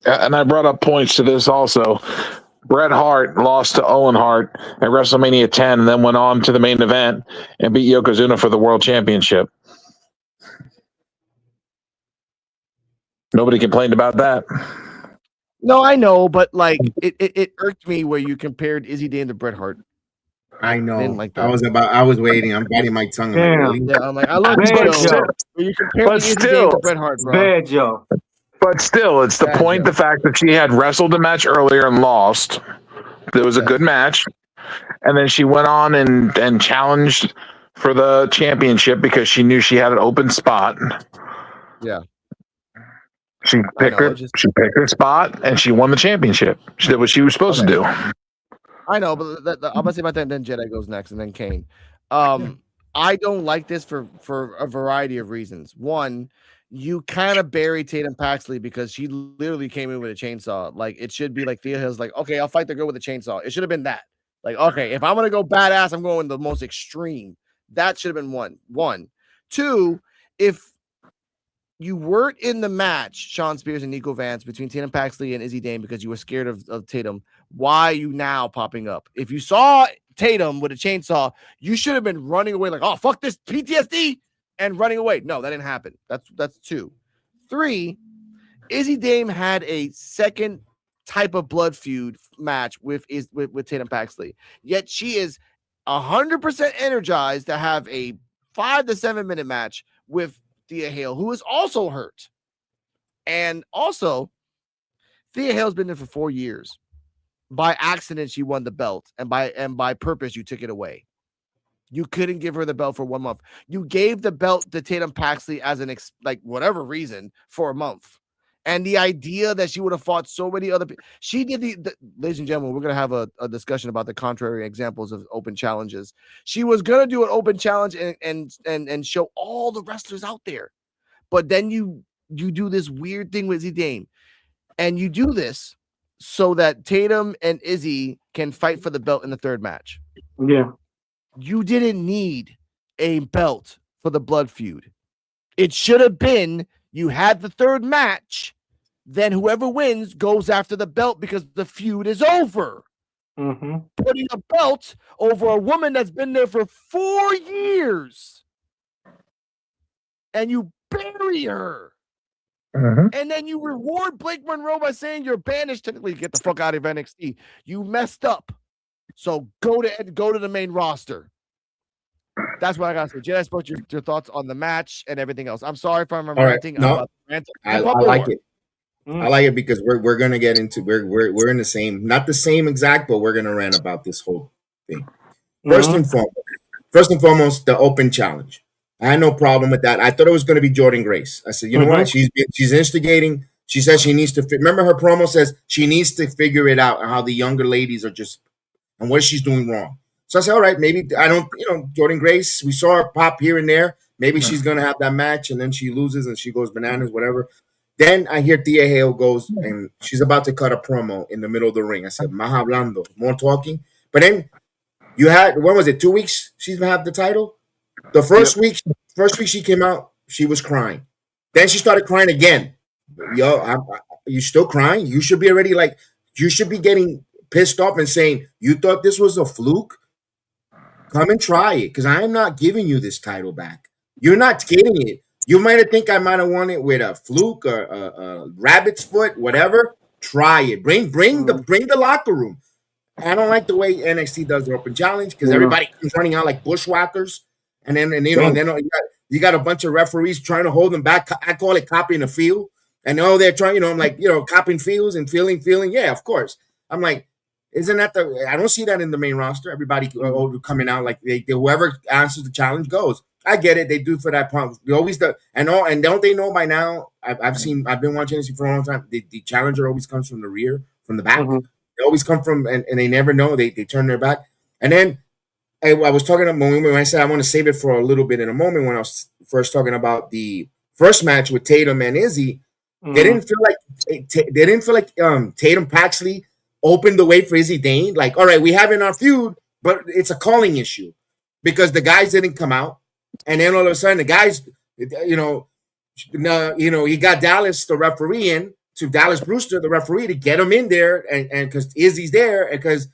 And I brought up points to this also. Bret Hart lost to Owen Hart at WrestleMania 10 and then went on to the main event and beat Yokozuna for the World Championship. Nobody complained about that. No, I know, but like it irked me where you compared Izzy Dane to Bret Hart. I know. Like that. I was waiting. I'm biting my tongue. I'm like, I love Bad Joe. Joe. You compared Izzy Dane to Bret Hart, bro. Bad Joe. But still, it's the point, the fact that she had wrestled a match earlier and lost. It was a good match. And then she went on and challenged for the championship because she knew she had an open spot. Yeah. She picked her spot and she won the championship. She did what she was supposed to do. I know, but I'm gonna say about that, and then Jedi goes next, and then Kane. I don't like this for a variety of reasons. One, you kind of buried Tatum Paxley because she literally came in with a chainsaw. Like it should be like Thea Hill's like, okay, I'll fight the girl with a chainsaw. It should have been that. Like, okay, if I'm gonna go badass, I'm going the most extreme. That should have been one. Two, if you weren't in the match, Sean Spears and Nico Vance, between Tatum Paxley and Izzy Dane because you were scared of Tatum, why are you now popping up? If you saw Tatum with a chainsaw, you should have been running away like, oh, fuck this PTSD and running away. No, that didn't happen. That's two. Three, Izzy Dane had a second type of blood feud match with Tatum Paxley, yet she is 100% energized to have a 5 to 7 minute match with Thea Hale, who is also hurt. And also, Thea Hale's been there for 4 years. By accident, she won the belt, and by purpose, you took it away. You couldn't give her the belt for 1 month. You gave the belt to Tatum Paxley as an whatever reason for a month. And the idea that she would have fought so many other people, she did the ladies and gentlemen, we're gonna have a discussion about the contrary examples of open challenges. She was gonna do an open challenge and show all the wrestlers out there, but then you do this weird thing with Izzy Dane, and you do this so that Tatum and Izzy can fight for the belt in the third match. Yeah, you didn't need a belt for the blood feud. It should have been you had the third match. Then whoever wins goes after the belt because the feud is over. Mm-hmm. Putting a belt over a woman that's been there for 4 years. And you bury her. Mm-hmm. And then you reward Blake Monroe by saying you're banished. Technically, get the fuck out of NXT. You messed up. So go to the main roster. That's what I got to say. Jay, I spoke your thoughts on the match and everything else. I'm sorry if I'm ranting. No, I like it. I like it because we're gonna get into we're in the same, not the same exact, but we're gonna rant about this whole thing. First and foremost, the open challenge. I had no problem with that. I thought it was gonna be Jordynne Grace. I said, you know what? She's instigating. She says she needs to remember her promo says she needs to figure it out how the younger ladies are just and what she's doing wrong. So I said, all right, maybe I don't, Jordynne Grace. We saw her pop here and there. Maybe she's gonna have that match and then she loses and she goes bananas, whatever. Then I hear Thea Hale goes and she's about to cut a promo in the middle of the ring. I said, Más hablando, more talking. But then you had, when was it, 2 weeks she's had the title? The first week she came out, she was crying. Then she started crying again. You still crying? You should be already you should be getting pissed off and saying, you thought this was a fluke? Come and try it because I am not giving you this title back. You're not getting it. You might have think I might have won it with a fluke or a rabbit's foot, whatever. Try it. Bring the locker room. I don't like the way NXT does their open challenge because everybody comes running out like bushwhackers, and then you got a bunch of referees trying to hold them back. I call it copying the field, and they're trying. I'm like, copying fields and feeling. Yeah, of course. I'm like, isn't that I don't see that in the main roster. Everybody coming out like whoever answers the challenge goes. I get it. They do for that part. They always do, and don't they know by now? I've been watching this for a long time. The challenger always comes from the rear, from the back. Mm-hmm. They always come from, and they never know. They turn their back. And then I was talking about when I said I want to save it for a little bit in a moment when I was first talking about the first match with Tatum and Izzy. Mm-hmm. They didn't feel like Tatum Paxley opened the way for Izzy Dane. Like, all right, we have in our feud, but it's a calling issue because the guys didn't come out, and then all of a sudden the guys, he got Dallas the referee in. To Dallas Brewster, the referee, to get him in there, and because Izzy's there, and because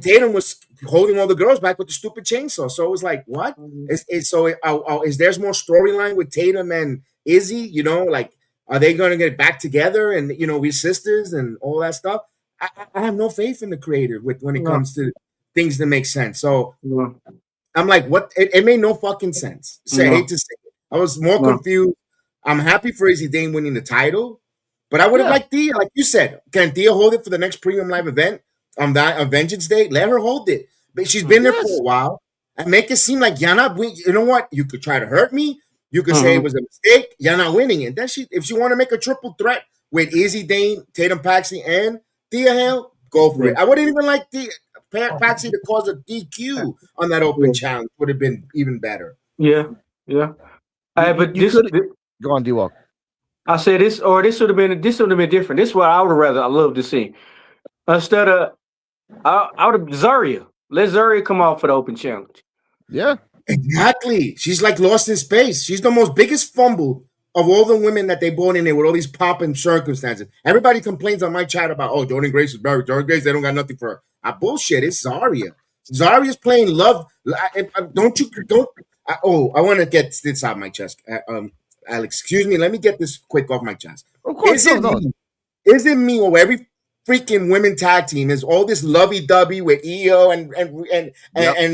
Tatum was holding all the girls back with the stupid chainsaw. So it was like, what? Mm-hmm. Is there's more storyline with Tatum and Izzy? Like, are they going to get back together and we sisters and all that stuff? I have no faith in the creator when it comes to things that make sense. So I'm like, what? It made no fucking sense. I hate to say it. I was more confused. I'm happy for Izzy Dane winning the title, but I would have liked Thea, like you said. Can Thea hold it for the next premium live event on Vengeance Day? Let her hold it. But she's been there for a while, and make it seem like you're not winning. You know what? You could try to hurt me. You could say it was a mistake. You're not winning it. Then if she want to make a triple threat with Izzy Dane, Tatum Paxley, and Thea Hale, go for it. I wouldn't even like Paxley to cause a DQ on that open challenge. Would have been even better. Yeah. But go on, DWALK. I said this would have been different. This is what I would have rather I love to see. Instead of I would have Zarya. Let Zarya come out for the open challenge. Yeah. Exactly. She's like lost in space. She's the most biggest fumble of all the women that they brought in there with all these popping circumstances. Everybody complains on my chat about, Jordan Grace is buried. Jordan Grace, they don't got nothing for her. Bullshit. It's Zarya. Zarya's playing love. I want to get this out of my chest. Alex, excuse me. Let me get this quick off my chest. Of course, is it me or every freaking women tag team is all this lovey-dovey with Io and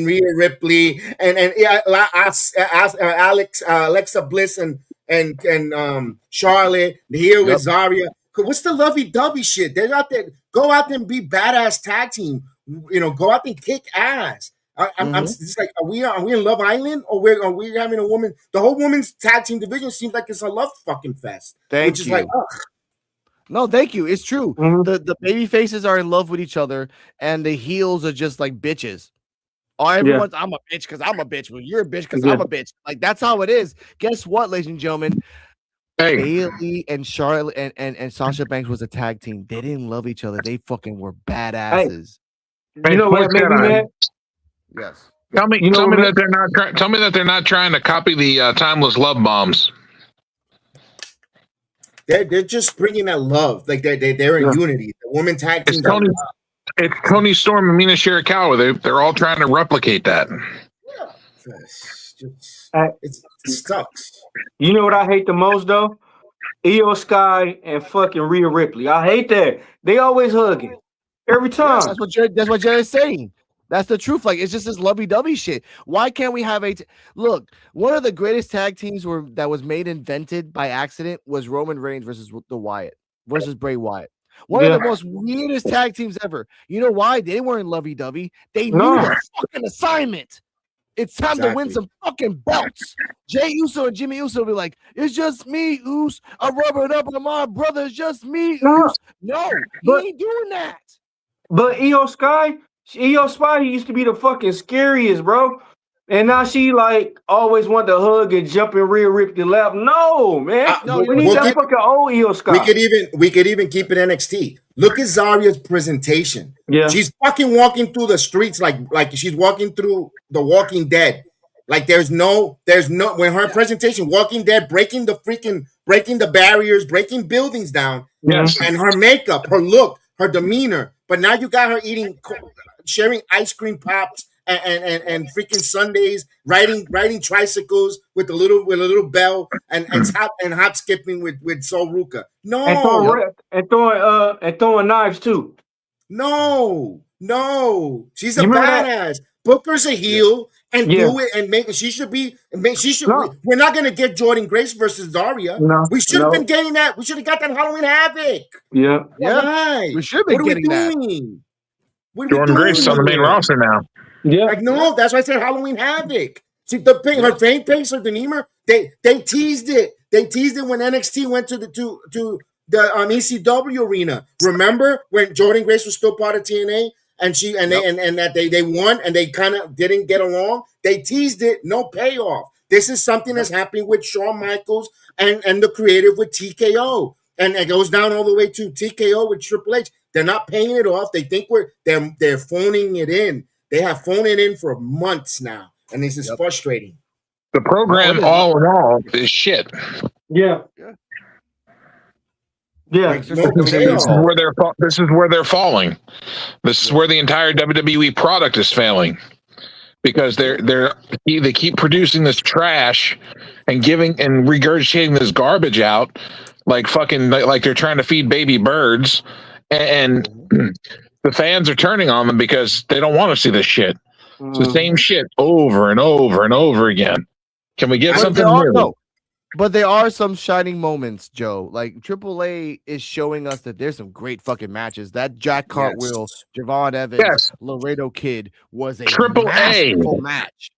Rhea Ripley and Alexa Bliss and Charlotte here with Zarya? What's the lovey-dovey shit? They're out there. Go out there and be badass tag team. Go out there and kick ass. I'm just like, are we in Love Island or are we having a woman? The whole women's tag team division seems like it's a love fucking fest. Thank you. Like, no, thank you. It's true. Mm-hmm. The baby faces are in love with each other, and the heels are just like bitches. Everyone's I'm a bitch because I'm a bitch. Well, you're a bitch because I'm a bitch. Like that's how it is. Guess what, ladies and gentlemen? Hey. Bailey and Charlotte and Sasha Banks was a tag team. They didn't love each other. They fucking were badasses. Hey, you know what made me mad? Yes. Tell me that they're not trying to copy the timeless love bombs. They're just bringing that love, like they're in unity. The woman tag team. It's Tony Storm and Mina Shirakawa. They're all trying to replicate that. It sucks. You know what I hate the most though? Io Sky and fucking Rhea Ripley. I hate that. They always hugging every time. That's what Jerry's saying. That's the truth. Like, it's just this lovey-dovey shit. Why can't we have look, one of the greatest tag teams that was invented by accident was Roman Reigns versus Bray Wyatt. One of the most weirdest tag teams ever. You know why? They weren't lovey-dovey. They knew the fucking assignment. It's time to win some fucking belts. Jey Uso and Jimmy Uso will be like, it's just me, Uso. I'm rubbing it up with my brother. It's just me, Uso. No, he ain't doing that. But Io Sky used to be the fucking scariest, bro. And now she like always want to hug and jump in Rhea Ripley's lap. No, man. We need that fucking old Io Sky. We could even keep it NXT. Look at Zarya's presentation. Yeah. She's fucking walking through the streets like she's walking through The Walking Dead. Like there's no when her presentation, Walking Dead, breaking the barriers, breaking buildings down. Yes. And her makeup, her look, her demeanor. But now you got her sharing ice cream pops and freaking Sundays, riding tricycles with a little bell and hop skipping with Sol Ruka. No, and throwing knives too. No. She's a You remember that? badass. Booker's a heel and Yeah. do it and make. She should be. She should. No. We're not gonna get Jordan Grace versus Daria. No. We should have No. been getting that. We should have got that Halloween Havoc. Yeah. Why? We should be What are we getting that. doing? What are we Jordan Grace is on the main doing? roster now. Yeah. Like, no, that's why I said Halloween Havoc. See, the thing, her fame pace, her demeanor, they teased it. They teased it when NXT went to the ECW arena. Remember when Jordan Grace was still part of TNA and they won and they kind of didn't get along? They teased it, no payoff. This is something that's happening with Shawn Michaels and the creative with TKO. And it goes down all the way to TKO with Triple H. They're not paying it off. They think they're phoning it in. They have phoned it in for months now, and this is frustrating. The program, all in all, is shit. Yeah. This is where they're falling. This is where the entire WWE product is failing, because they keep producing this trash and regurgitating this garbage out like they're trying to feed baby birds, and the fans are turning on them because they don't want to see this shit. It's the same shit over and over and over again. Can we get something new? No. But there are some shining moments, Joe. Like AAA is showing us that there's some great fucking matches. That Jack Cartwheel, Javon Evans, Laredo Kid was a masterful match.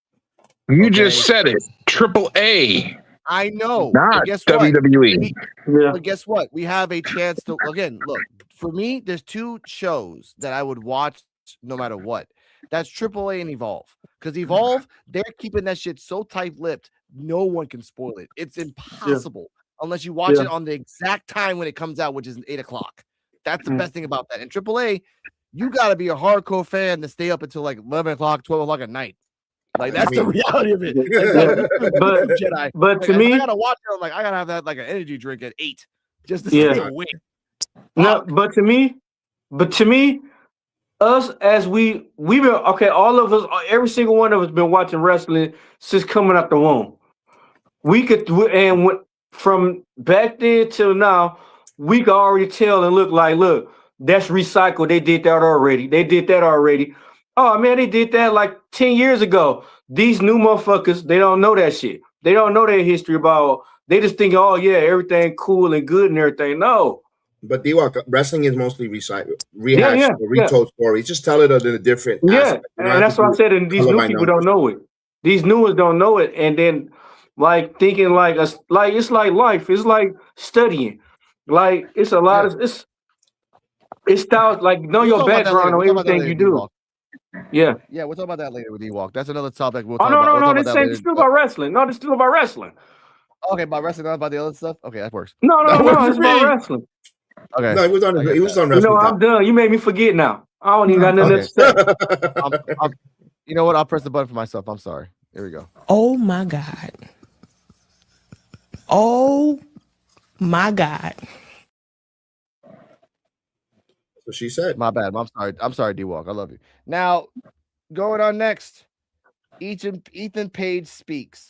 You just said it. AAA. I know. Not guess WWE. But guess what? We have a chance to again look. For me, there's two shows that I would watch no matter what. That's AAA and Evolve. Because Evolve, they're keeping that shit so tight-lipped, no one can spoil it. It's impossible unless you watch it on the exact time when it comes out, which is 8 o'clock. That's the best thing about that. And AAA, you got to be a hardcore fan to stay up until like 11 o'clock, 12 o'clock at night. Like that's the reality of it. But to me, I gotta watch it. I'm like, I gotta have that like an energy drink at 8 just to stay awake. No, but to me, us as we've been all of us, every single one of us been watching wrestling since coming out the womb. From back then till now, we could already tell and look, that's recycled. They did that already. Oh man, they did that like 10 years ago. These new motherfuckers, they don't know that shit. They don't know their history about. They just think, oh yeah, everything cool and good and everything. No. But DWALK, wrestling is mostly retold stories. Just tell it in a different aspect. And that's what I said. And these new people don't know it. These new ones don't know it. And then like thinking like it's like life. It's like studying. Like it's a lot of it's styles like know your background on everything you do. Yeah, we'll talk about that later with DWALK. That's another topic. We'll talk about. No, this ain't still about wrestling. No, this is still about wrestling. Okay, about wrestling, not about the other stuff. Okay, that works. No, it's about wrestling. Okay. No, he was on wrestling. You know, I'm done. You made me forget now. I don't even got nothing to say. You know what? I'll press the button for myself. I'm sorry. Here we go. Oh my God. Oh my God. So she said. My bad. I'm sorry, DWALK. I love you. Now, going on next. Ethan Page speaks.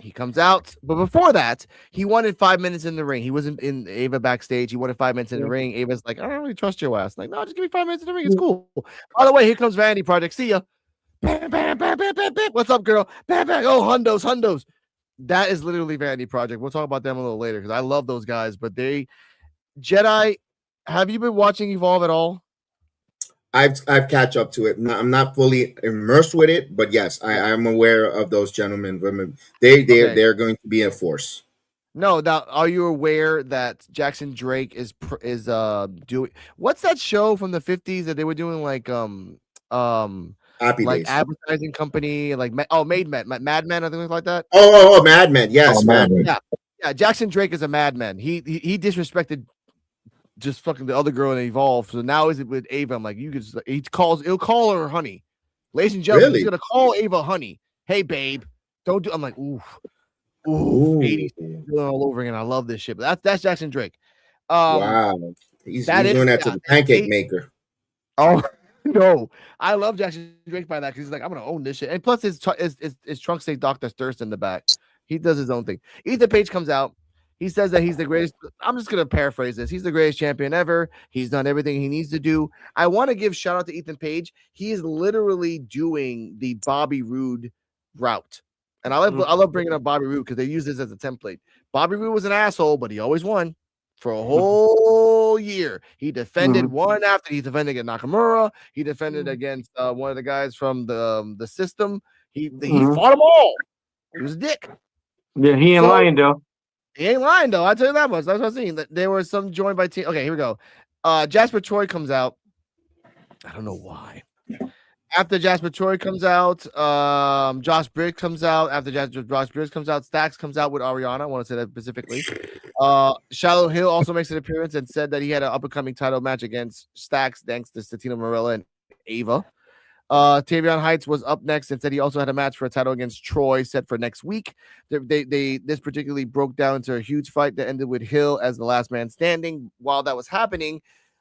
He comes out, but before that, he wanted 5 minutes in the ring. He wasn't in Ava backstage. He wanted 5 minutes in the ring. Ava's like, I don't really trust your ass. Like, no, just give me 5 minutes in the ring. It's cool. By the way, here comes Vanity Project. See ya. Bam, bam, bam, bam, bam, bam. What's up, girl? Bam, bam. Oh, hundos. That is literally Vanity Project. We'll talk about them a little later because I love those guys. But Jedi, have you been watching Evolve at all? I've catch up to it. I'm not fully immersed with it, but yes, I am aware of those gentlemen, women. They're going to be a force. No, now are you aware that Jackson Drake is doing what's that show from the 50s that they were doing like Happy like Days. Advertising company like Mad Men or things like that? Oh, Mad Men. Yes, Mad Men. Yeah, Jackson Drake is a madman. He disrespected just fucking the other girl in Evolve. So now is it with Ava? I'm like, you could just he'll call her honey. Ladies and gentlemen, he's gonna call Ava honey. Hey babe, don't do. I'm like, ooh, 80s all over again. I love this shit. But that's Jackson Drake. Wow, he's doing that to the pancake maker. Oh no, I love Jackson Drake by that because he's like, I'm gonna own this shit. And plus, his trunk say Dr. Thirst in the back. He does his own thing. Ethan Page comes out. He says that he's the greatest. I'm just going to paraphrase this. He's the greatest champion ever. He's done everything he needs to do. I want to give shout out to Ethan Page. He is literally doing the Bobby Roode route. And I love bringing up Bobby Roode because they use this as a template. Bobby Roode was an asshole, but he always won for a whole year. He defended one after he defended against Nakamura. He defended against one of the guys from the system. He fought them all. He was a dick. Yeah, he ain't lying though. He ain't lying though. I tell you that much. That's what I'm saying. There were some joined by team. Okay, here we go. Jasper Troy comes out. I don't know why. After Jasper Troy comes out, Josh Briggs comes out. After Josh Briggs comes out, Stacks comes out with Ariana. I want to say that specifically. Shallow Hill also makes an appearance and said that he had an up-and-coming title match against Stacks thanks to Santino Marella and Ava. Tavion Heights was up next and said he also had a match for a title against Troy set for next week. This particularly broke down into a huge fight that ended with Hill as the last man standing. While that was happening,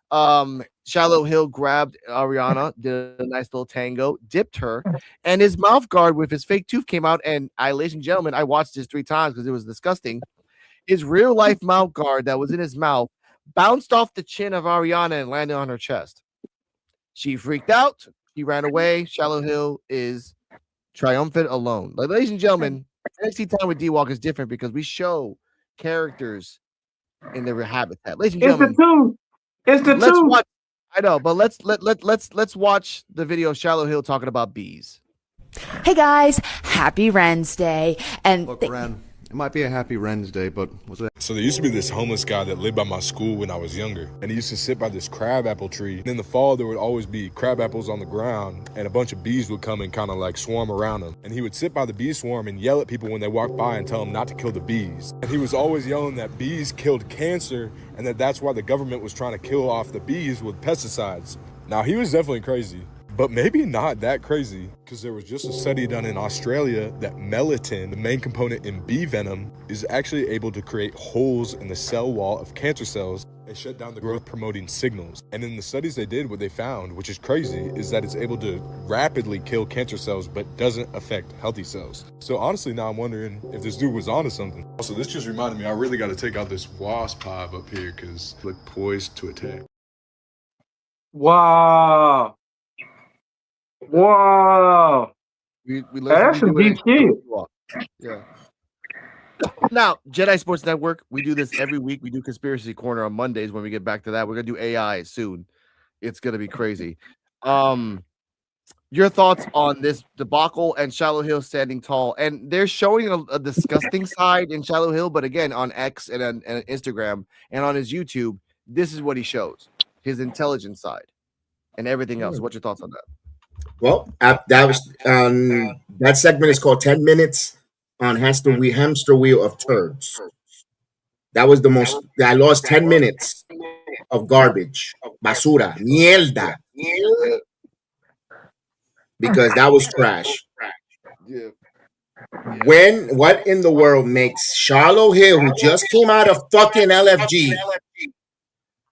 Shallow Hill grabbed Ariana, did a nice little tango, dipped her, and his mouth guard with his fake tooth came out. And ladies and gentlemen, I watched this 3 times because it was disgusting. His real life mouth guard that was in his mouth bounced off the chin of Ariana and landed on her chest. She freaked out. He ran away. Shallow Hill is triumphant alone. Like, ladies and gentlemen, NXT time with DWALK is different because we show characters in their habitat. Ladies and gentlemen, it's the let's two. watch. I know, but let's watch the video of Shallow Hill talking about bees. Hey guys, happy Wednesday. And Look, Ren, it might be a happy Wednesday, but was it? So there used to be this homeless guy that lived by my school when I was younger, and he used to sit by this crabapple tree. And in the fall, there would always be crabapples on the ground, and a bunch of bees would come and kind of like swarm around him. And he would sit by the bee swarm and yell at people when they walked by and tell them not to kill the bees. And he was always yelling that bees killed cancer, and that's why the government was trying to kill off the bees with pesticides. Now, he was definitely crazy, but maybe not that crazy, because there was just a study done in Australia that melatonin, the main component in bee venom, is actually able to create holes in the cell wall of cancer cells and shut down the growth promoting signals. And in the studies they did, what they found, which is crazy, is that it's able to rapidly kill cancer cells but doesn't affect healthy cells. So honestly, now I'm wondering if this dude was onto something. Also, this just reminded me, I really got to take out this wasp hive up here because it looked poised to attack. Wow. Wow. We That's some deep shit. Yeah. Now, Jedi Sports Network, we do this every week. We do Conspiracy Corner on Mondays. When we get back to that, we're gonna do AI soon. It's gonna be crazy. Your thoughts on this debacle and Shallow Hill standing tall? And they're showing a disgusting side in Shallow Hill, but again, on X and on Instagram and on his YouTube, this is what he shows: his intelligence side and everything else. What's your thoughts on that? Well, that segment is called 10 Minutes on Hamster Wheel of Turds. That was the most. I lost 10 minutes of garbage, basura, mierda, because that was trash. Yeah. What in the world makes Shallow Hill, who just came out of fucking LFG,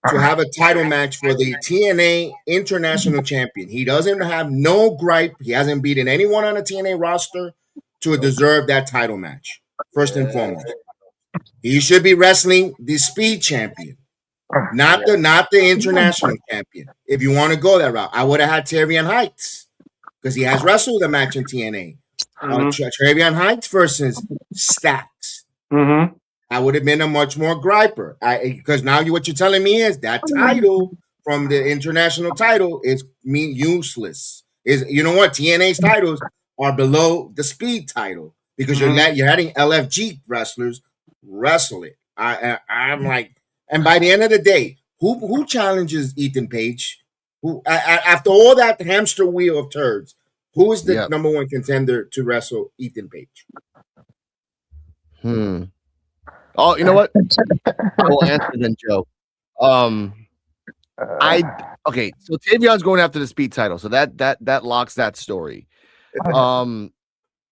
to have a title match for the TNA International Champion? He doesn't have no gripe. He hasn't beaten anyone on the TNA roster to deserve that title match. First and foremost, he should be wrestling the Speed Champion, not the International Champion. If you want to go that route, I would have had Tavion Heights because he has wrestled a match in TNA. Tavion Heights versus Stacks. I would have been a much more griper. Because now what you're telling me is that title from the international title is useless. You know what? TNA's titles are below the Speed title because you're letting LFG wrestlers wrestle it. I'm like, and by the end of the day, who challenges Ethan Page? Who after all that hamster wheel of turds, who is the number one contender to wrestle Ethan Page? Oh, you know what? I will answer then, Joe. Okay, so Tavion's going after the Speed title, so that locks that story.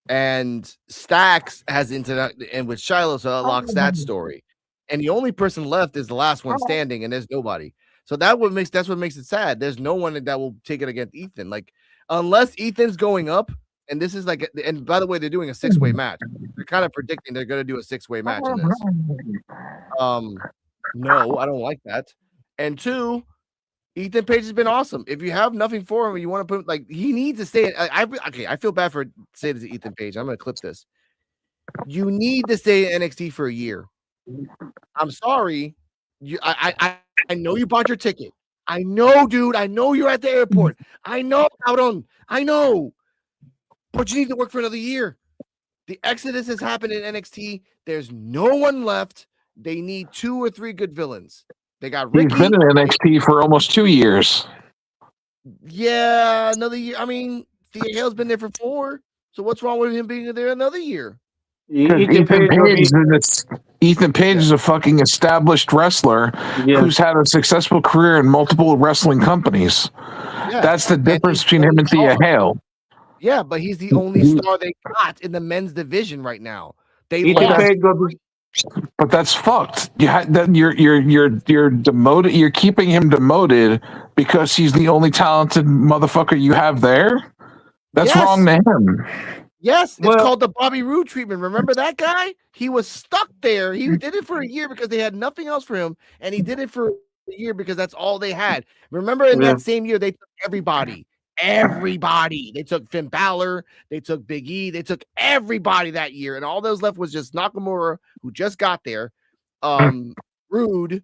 And Stacks has and with Shiloh, so that locks that story. And the only person left is the last one standing, and there's nobody. So that's what makes it sad. There's no one that will take it against Ethan. Like, unless Ethan's going up and this is like, and by the way, they're doing a 6-way match. They're kind of predicting they're going to do a 6-way match in this. No, I don't like that. And 2, Ethan Page has been awesome. If you have nothing for him, you want to put like he needs to stay. Okay, I feel bad for saying this to Ethan Page. I'm going to clip this. You need to stay in NXT for a year. I'm sorry. I know you bought your ticket. I know, dude. I know you're at the airport. I know, Auron. I know. But you need to work for another year. The exodus has happened in NXT. There's no one left. They need 2 or 3 good villains. They got Ricky. He's been in NXT for almost 2 years. Yeah, another year. I mean, Thea Hale's been there for 4. So what's wrong with him being there another year? Ethan Page is a fucking established wrestler who's had a successful career in multiple wrestling companies. Yeah. That's the difference between him and Thea Hale. Yeah, but he's the only star they got in the men's division right now. They lost. But that's fucked. You're demoted. You're keeping him demoted because he's the only talented motherfucker you have there. That's wrong to him. Yes, it's called the Bobby Roode treatment. Remember that guy? He was stuck there. He did it for a year because they had nothing else for him, and he did it for a year because that's all they had. Remember, in that same year, they took everybody. Everybody. They took Finn Balor. They took Big E. They took everybody that year, and all those left was just Nakamura, who just got there, Roode,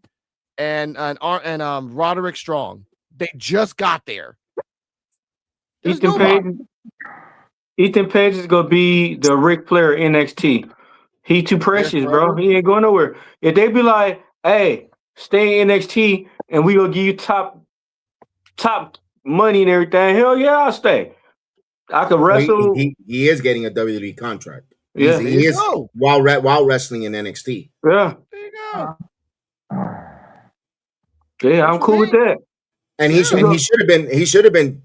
and Roderick Strong. They just got there. Ethan Page is gonna be the Ric Flair NXT. He too precious, bro. He ain't going nowhere. If they be like, "Hey, stay in NXT, and we gonna give you top money and everything," hell yeah, I'll stay. I could wrestle. He is getting a WWE contract. Yeah, he is while wrestling in NXT. Yeah, there you go. Yeah, I'm cool with that. And he should have been. He should have been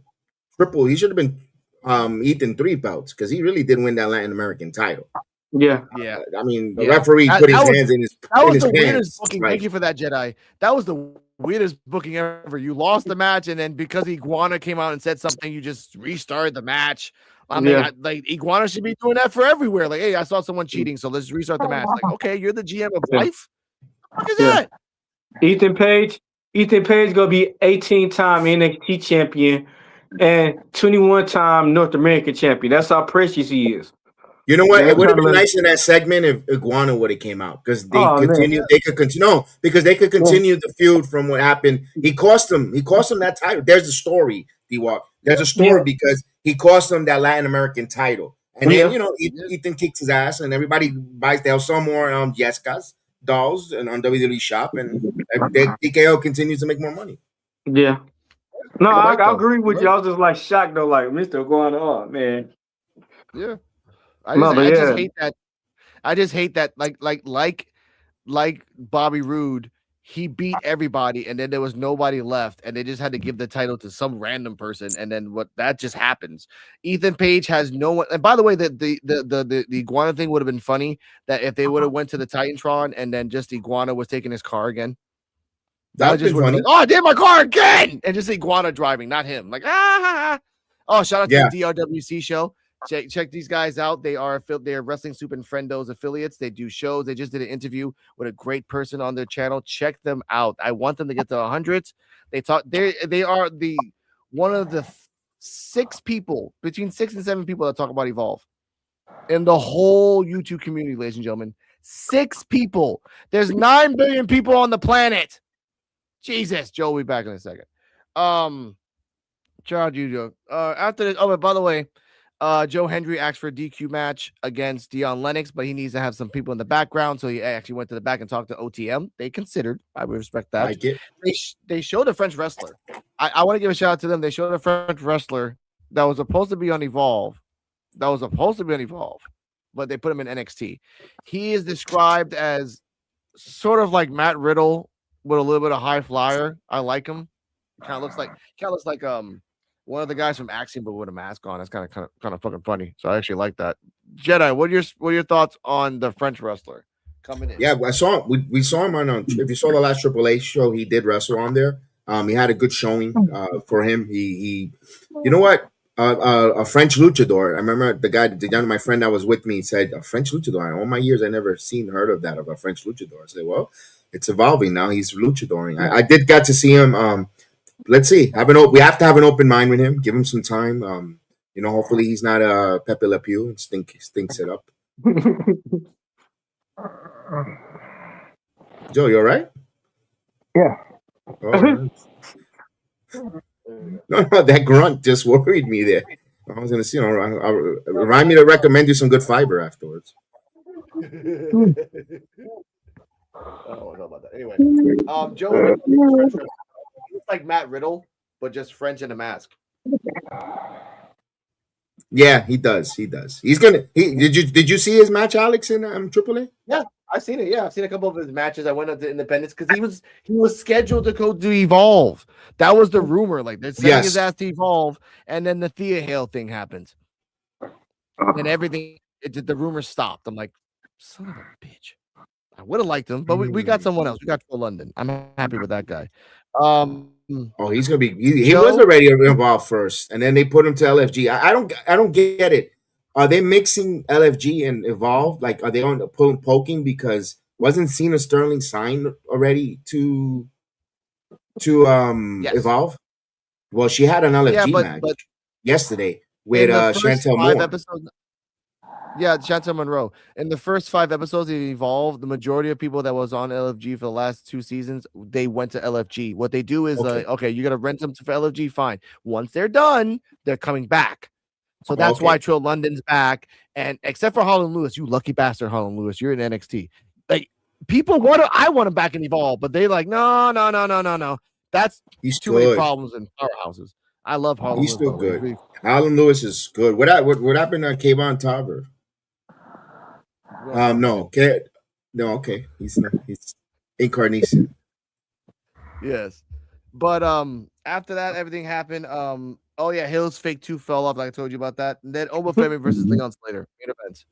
triple. He should have been Ethan 3 belts because he really did win that Latin American title. Yeah. I mean, the referee put his hands in his. That was his the pants. weirdest booking. Thank you for that, Jedi. That was the weirdest booking ever. You lost the match, and then because Iguana came out and said something, you just restarted the match. I mean, like Iguana should be doing that for everywhere. Like, hey, I saw someone cheating, so let's restart the match. Like, okay, you're the GM of life. What is that? Ethan Page gonna be 18-time NXT champion and 21-time North American champion. That's how precious he is. You know what? It would have been nice in that segment if Iguana would have came out because they could continue the feud from what happened. He cost them that title. There's a story, DWALK. There's a story because he cost them that Latin American title. And then Ethan kicks his ass and everybody buys they'll sell more Jessica's dolls and on WWE shop and TKO continues to make more money. Yeah. No, I agree with you. I was just like shocked though, like Mr. Iguana, oh man. Yeah. I just hate that. I just hate that. Like Bobby Roode, he beat everybody, and then there was nobody left, and they just had to give the title to some random person, and then that just happens. Ethan Page has no one. And by the way, the Iguana thing would have been funny that if they would have went to the Titantron and then just Iguana was taking his car again. That just would have been like, oh, I did my car again, and just Iguana driving, not him. Like Oh, shout out to the DRWC show. Check these guys out. They're Wrestling Soup and Friendos affiliates. They do shows. They just did an interview with a great person on their channel. Check them out. I want them to get to 100. They are one of the 6 people, between 6 and 7 people that talk about Evolve in the whole YouTube community, ladies and gentlemen. 6 people. There's 9 billion people on the planet. Jesus. Joe will be back in a second. Child, you joke. After this, but by the way, Joe Hendry asked for a DQ match against Dion Lennox, but he needs to have some people in the background. So he actually went to the back and talked to OTM. They considered. I would respect that. They showed a French wrestler. I want to give a shout out to them. They showed a French wrestler that was supposed to be on Evolve. But they put him in NXT. He is described as sort of like Matt Riddle with a little bit of high flyer. I like him. Kind of looks like one of the guys from Axiom, but with a mask on. It's kind of fucking funny. So I actually like that. Jedi, what are your thoughts on the French wrestler coming in? Yeah, I saw him. We saw him on. If you saw the last AAA show, he did wrestle on there. He had a good showing for him. He you know what? A French luchador. I remember my friend that was with me said a French luchador. In all my years, I never heard of that, of a French luchador. I said, well, it's evolving now. He's luchadoring. I did get to see him. Let's see. We have to have an open mind with him. Give him some time. Hopefully he's not a Pepe Le Pew and stinks it up. Joe, you all right? Yeah. Oh, no, that grunt just worried me there. I was gonna see. Remind me to recommend you some good fiber afterwards. I don't know about that. Anyway, Joe, it's like Matt Riddle, but just French in a mask. Yeah, he does. He's gonna. Did you see his match, Alex, in AAA? Yeah, I've seen it. Yeah, I've seen a couple of his matches. I went up to Independence because he was scheduled to go to Evolve. That was the rumor. Like they're sending his ass to Evolve, and then the Thea Hale thing happened, and everything. The rumor stopped. I'm like, son of a bitch. I would have liked him, but we got someone else. We got Joe London. I'm happy with that guy. He's gonna be. He was already involved first, and then they put him to LFG. I don't get it. Are they mixing LFG and Evolve? Like, are they on poking because wasn't Cena Sterling signed already to Evolve? Well, she had an LFG match yesterday with Chantel Moore. Chantel Monroe. In the first 5 episodes of Evolve, the majority of people that was on LFG for the last 2 seasons, they went to LFG. What they do is, okay, you got to rent them for LFG, fine. Once they're done, they're coming back. So that's why Trill London's back. And except for Harlan Lewis, you lucky bastard, Harlan Lewis, you're in NXT. Like, people I want him back in Evolve, but they like, no. That's too many problems in powerhouses. I love Harlan Lewis. He's still good. Harlan Lewis is good. What happened to Kayvon Tarver? No, okay. He's Incarnation. Yes. But after that, everything happened. Hill's fake 2 fell off, like I told you about that. And then Obafemi versus Leon Slater, main event.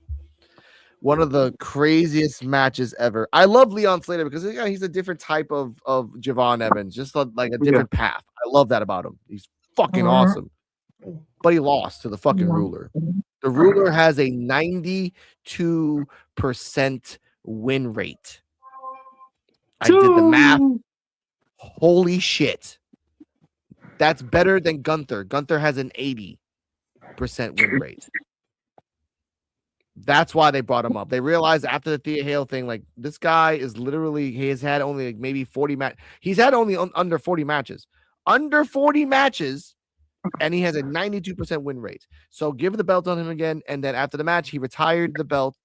One of the craziest matches ever. I love Leon Slater because he's a different type of Javon Evans, just like a different path. I love that about him. He's fucking awesome. But he lost to the fucking Ruler. The Ruler has a 92% win rate. I did the math. Holy shit. That's better than Gunther. Gunther has an 80% win rate. That's why they brought him up. They realized after the Thea Hale thing, like, this guy is literally, he has had only like maybe 40 matches. He's had only under 40 matches. Under 40 matches, and he has a 92% win rate. So give the belt on him again. And then after the match, he retired the belt.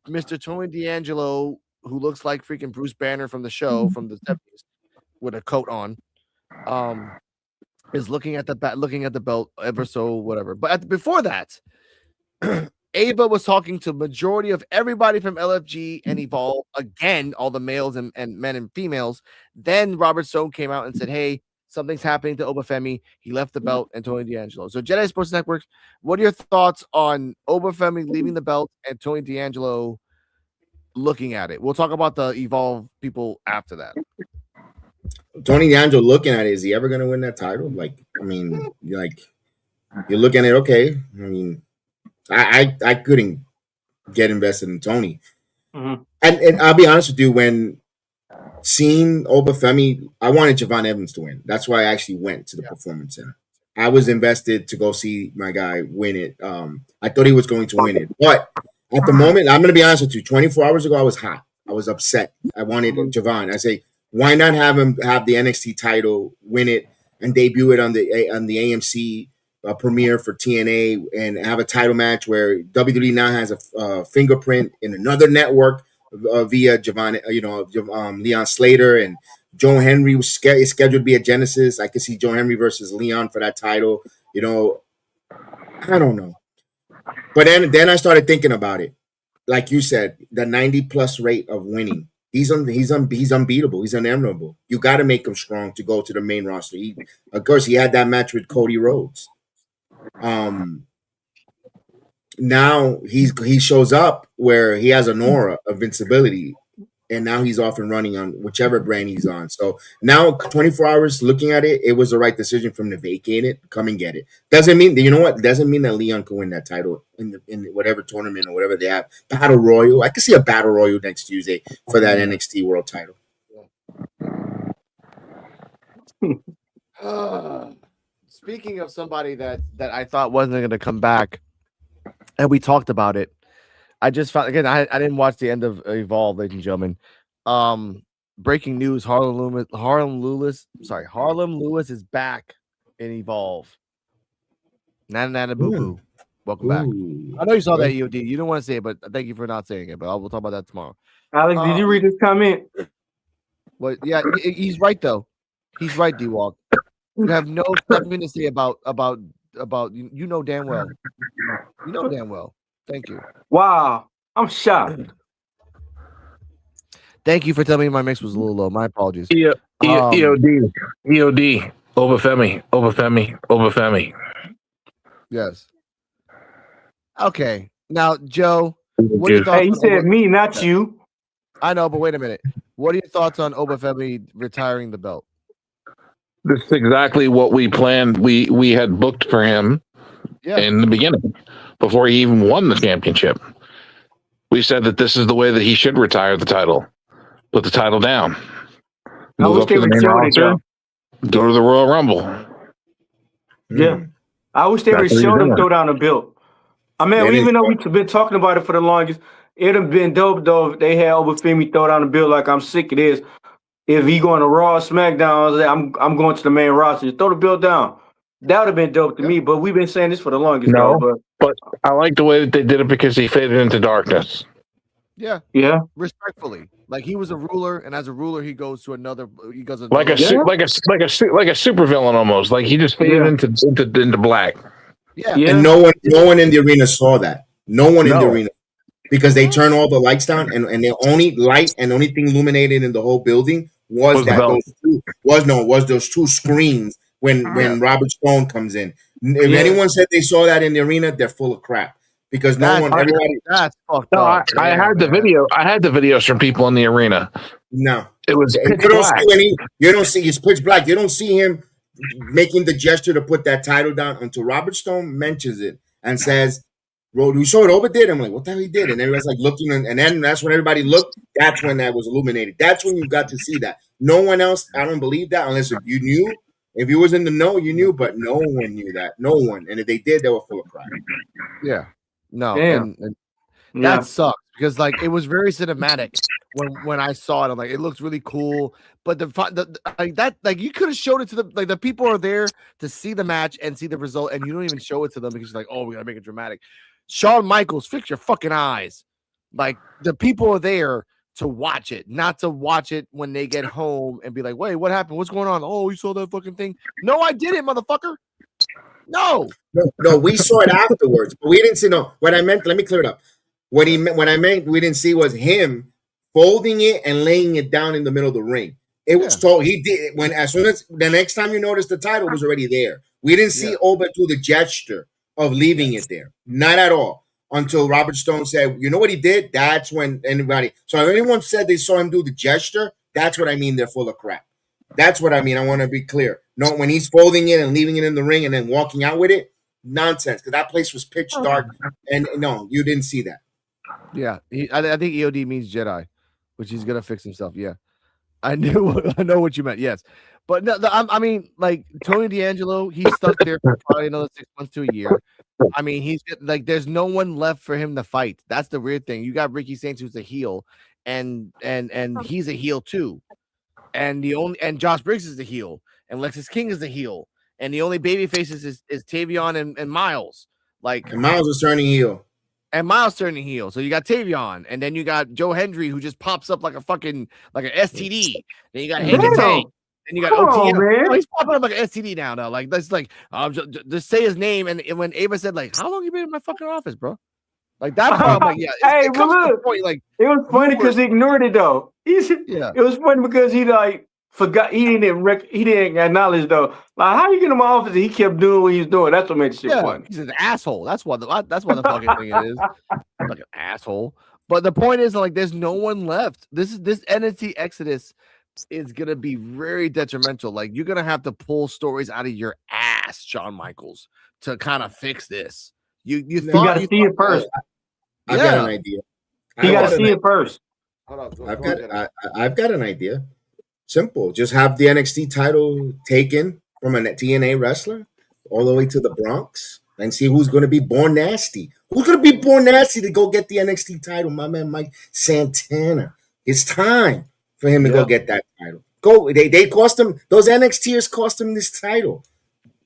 Mr. Tony D'Angelo, who looks like freaking Bruce Banner from the show from the 70s with a coat on, is looking at the belt ever so whatever. But before that, Ava was talking to majority of everybody from LFG and Evolve, again, all the males and men and females. Then Robert Stone came out and said, hey, something's happening to Obafemi. He left the belt and Tony D'Angelo. So Jedi Sports Network, what are your thoughts on Obafemi leaving the belt and Tony D'Angelo looking at it? We'll talk about the Evolve people after that. Tony D'Angelo looking at it, is he ever going to win that title? Like, I mean, like, you're looking at it, okay. I mean, I couldn't get invested in Tony. Mm-hmm. And I'll be honest with you, when seeing Obafemi, I wanted Javon Evans to win. That's why I actually went to the Performance Center. I was invested to go see my guy win it. I thought he was going to win it. But at the moment, I'm going to be honest with you, 24 hours ago, I was hot. I was upset. I wanted Javon. I say, why not have him have the NXT title, win it, and debut it on the AMC premiere for TNA, and have a title match where WWE now has a fingerprint in another network via Javon, Leon Slater, and Joe Henry was scheduled to be at Genesis. I could see Joe Henry versus Leon for that title. I don't know. But then I started thinking about it. Like you said, the 90+ rate of winning. He's unbeatable. He's unenviable. You got to make him strong to go to the main roster. Of course, he had that match with Cody Rhodes. Now he shows up where he has an aura of invincibility, and now he's off and running on whichever brand he's on. So now 24 hours looking at it, it was the right decision for him to vacate it, come and get it. Doesn't mean that, you know what? Doesn't mean that Leon could win that title in whatever tournament or whatever they have. Battle Royal. I could see a Battle Royal next Tuesday for that NXT World title. Speaking of somebody that I thought wasn't going to come back, and we talked about it. I just found again. I didn't watch the end of Evolve, ladies and gentlemen. Breaking news: Harlem Lewis is back in Evolve. Nana boo boo. Welcome back. I know you saw that EOD. You don't want to say it, but thank you for not saying it. But we'll talk about that tomorrow. Alex, did you read this comment? Well, yeah, he's right though. He's right, DWALK. You have nothing to say about you know damn well. You know damn well. Thank you. Wow, I'm shocked. Thank you for telling me my mix was a little low. My apologies. EOD, Obafemi. Yes. Okay. Now, Joe, what are your thoughts? Hey, you said me, not you. I know, but wait a minute. What are your thoughts on Obafemi retiring the belt? This is exactly what we planned. We had booked for him in the beginning, before he even won the championship. We said that this is the way that he should retire the title. Put the title down. Move up to the main roster. Go to the Royal Rumble. Yeah. I wish they would show him throw down the belt. I mean, even though we've been talking about it for the longest, it'd have been dope though if they had Obafemi throw down the belt like I'm sick of this. If he going to Raw, SmackDown, I'm going to the main roster. Just throw the belt down. That would have been dope to me, but we've been saying this for the longest. But I like the way that they did it because he faded into darkness. Yeah. Yeah. Respectfully. Like he was a ruler, and as a ruler, he goes to another. He goes Like a supervillain almost. Like he just faded into black. Yeah. And no one in the arena saw that. No one in the arena. Because they turn all the lights down, and the only light and the only thing illuminated in the whole building was those two screens when Robert Stone comes in. If anyone said they saw that in the arena, they're full of crap. Because everybody. That's fucked up. I had the video. I had the videos from people in the arena. No, it was pitch black. You don't see it's pitch black. You don't see him making the gesture to put that title down until Robert Stone mentions it and says, "Bro, you saw what Oba did?" I'm like, "What the hell he did?" And everybody's like looking, and then that's when everybody looked. That's when that was illuminated. That's when you got to see that. No one else. I don't believe that unless if you knew. If you was in the know, you knew, but no one knew that. No one. And if they did, they were full of crap. Yeah. No. And that sucks because like it was very cinematic when I saw it. I'm like, it looks really cool. But the you could have showed it to the people are there to see the match and see the result, and you don't even show it to them because you're like, oh, we gotta make it dramatic. Shawn Michaels, fix your fucking eyes. Like the people are there to watch it, not to watch it when they get home and be like, wait, what happened? What's going on? Oh, you saw that fucking thing? No, I didn't, motherfucker. No, we saw it afterwards, but we didn't see. No, what I meant, let me clear it up. What I meant we didn't see was him folding it and laying it down in the middle of the ring. It was told he did as soon as the next time you noticed the title was already there. We didn't see Oba do the gesture of leaving it there, not at all. Until Robert Stone said, you know what he did? That's when anybody. So if anyone said they saw him do the gesture, that's what I mean. They're full of crap. That's what I mean. I want to be clear. No, when he's folding it and leaving it in the ring and then walking out with it, nonsense. Because that place was pitch dark. And no, you didn't see that. Yeah. I think EOD means Jedi, which he's going to fix himself. Yeah. I know what you meant. Yes. But no, I mean, like Tony D'Angelo, he's stuck there for probably another 6 months to a year. I mean, he's like, there's no one left for him to fight. That's the weird thing. You got Ricky Saints, who's a heel, and he's a heel too. And Josh Briggs is the heel, and Lexus King is the heel, and the only baby faces is Tavion and Miles. And Miles is turning heel. And Miles turning heel. So you got Tavion, and then you got Joe Hendry, who just pops up like an STD. Then you got Hagen Tank. And you got OTM. Oh, he's popping up like an STD now, though. Like that's like just say his name. And when Ava said, like, how long you been in my fucking office, bro? Like that part, I'm like, yeah. Hey, but look, it was funny because he ignored it though. It was funny because he like forgot he didn't acknowledge though. Like how you get in my office and he kept doing what he was doing. That's what made the shit funny. He's an asshole. That's why the fucking thing it is. Like an asshole. But the point is, like, there's no one left. This NXT Exodus is gonna be very detrimental. Like, you're gonna have to pull stories out of your ass, Shawn Michaels, to kind of fix this. You got to see it first. I've got an idea. You got to see it first. I've got an idea. Simple. Just have the NXT title taken from a TNA wrestler all the way to the Bronx and see who's going to be born nasty. Who's going to be born nasty to go get the NXT title? My man Mike Santana. It's time for him to go get that title. Go. They cost him, those NXTers cost him this title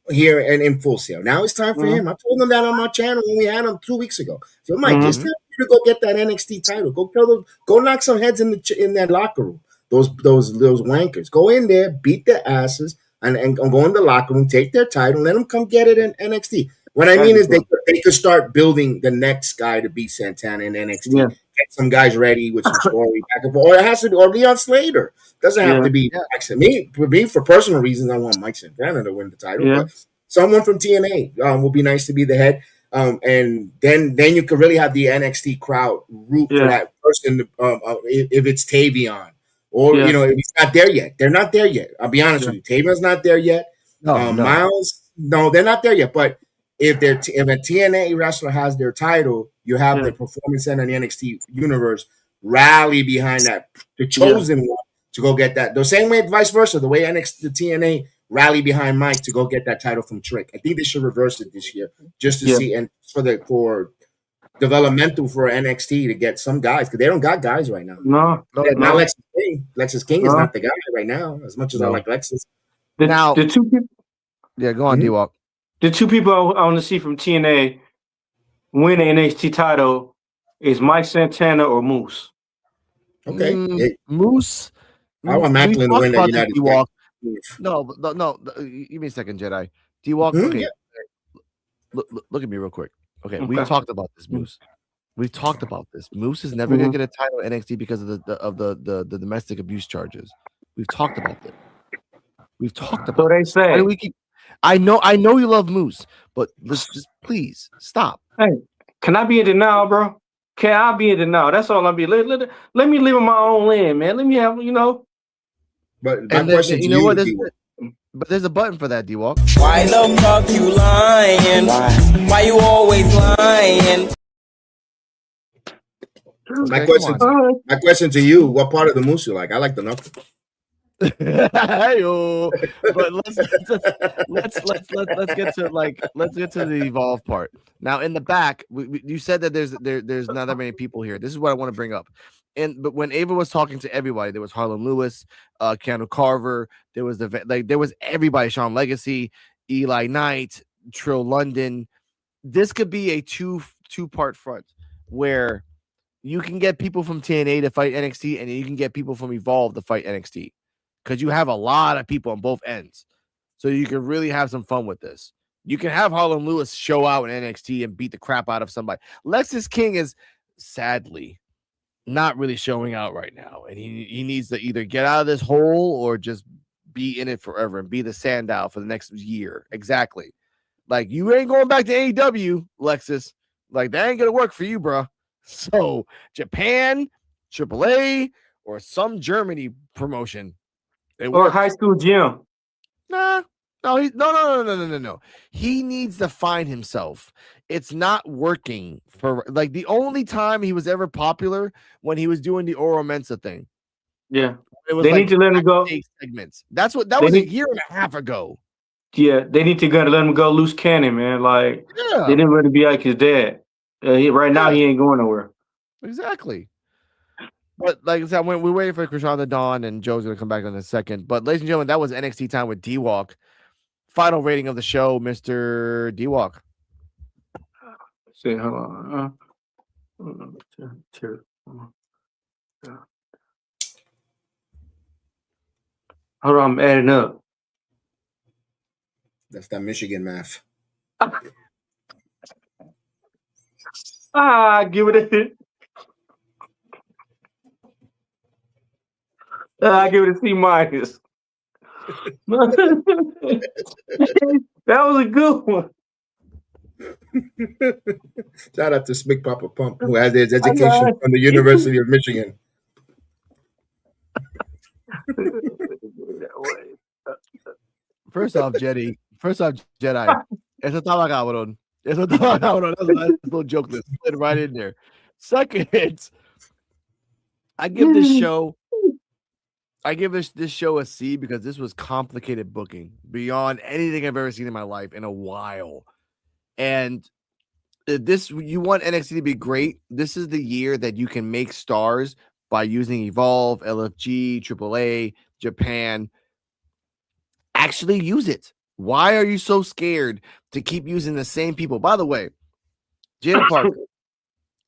here and in Full Sail. Now it's time for him. I told him that on my channel when we had him 2 weeks ago. So Mike, it's time for you to go get that NXT title. Go tell them, go knock some heads in that locker room. Those wankers. Go in there, beat their asses, and go in the locker room, take their title, let them come get it in NXT. What I mean is they could start building the next guy to beat Santana in NXT. Yeah. Get some guys ready with some story back and forth. Or it has to be Leon Slater. Doesn't have to be me for personal reasons. I want Mike Santana to win the title, but someone from TNA will be nice to be the head. And then you could really have the NXT crowd root for that person if it's Tavion. Or, if he's not there yet. They're not there yet. I'll be honest with you. Tavion's not there yet. No. Miles, no, they're not there yet. But if a TNA wrestler has their title, you have the Performance Center and the NXT universe rally behind that, the chosen one to go get that. The same way, vice versa, the way the TNA rally behind Mike to go get that title from Trick. I think they should reverse it this year just to see, and for developmental for NXT to get some guys, because they don't got guys right now. No. Lexus King. Lexus King is not the guy right now, as much as I like Lexus. The two people. Yeah, go on, D-Walk. The two people I want to see from TNA win the NXT title is Mike Santana or Moose. Okay. Moose. I want Macklin to win the United States. No. Give me a second, Jedi. D-Walk. Okay. Look at me real quick. Okay, we've talked about this, Moose. We've talked about this. Moose is never gonna get a title at NXT because of the domestic abuse charges. We've talked about this. We've talked about. So they say. I know you love Moose, but let's just please stop. Hey, can I be in denial, bro? Can I be in denial? That's all I'm be. Let me live in my own land, man. Let me have, But my question to you, but there's a button for that, D-Walk. Why the fuck you lying? Why you always lying? My question to you: what part of the Moose you like? I like the knuckle. But let's get to the Evolve part. Now in the back, you said that there's not that many people here. This is what I want to bring up. But when Ava was talking to everybody, there was Harlan Lewis, Keanu Carver, there was everybody, Sean Legacy, Eli Knight, Trill London. This could be a two-part front where you can get people from TNA to fight NXT, and you can get people from Evolve to fight NXT. Because you have a lot of people on both ends. So you can really have some fun with this. You can have Harlan Lewis show out in NXT and beat the crap out of somebody. Lexus King is sadly not really showing out right now. And he needs to either get out of this hole or just be in it forever and be the Sandow for the next year. Exactly. Like, you ain't going back to AEW, Lexus. Like, that ain't going to work for you, bro. So Japan, AAA, or some Germany promotion. Or High School Gym. No. He needs to find himself. It's not working for, like, the only time he was ever popular when he was doing the Oro Mensa thing. Yeah. It was they need to let him go. Segments. That was a year and a half ago. Yeah, they need to let him go loose cannon, man. Like, they didn't really be like his dad. Right now, he ain't going nowhere. Exactly. But like I said, we're waiting for Krishan the Dawn, and Joe's going to come back in a second. But ladies and gentlemen, that was NXT time with D-Walk. Final rating of the show, Mr. D-Walk. Say hello. Hold on, I'm adding up. That's that Michigan math. Give it a hit. I give it a C minus. That was a good one. Shout out to Smick Papa Pump, who has his education from the University of Michigan. First off, Jedi. Eso estaba cabrón. Eso estaba cabrón. That's a nice little joke that slid right in there. Second, I give this show a C because this was complicated booking beyond anything I've ever seen in my life in a while. And you want NXT to be great. This is the year that you can make stars by using Evolve, LFG, AAA, Japan. Actually use it. Why are you so scared to keep using the same people? By the way, Jada Parker,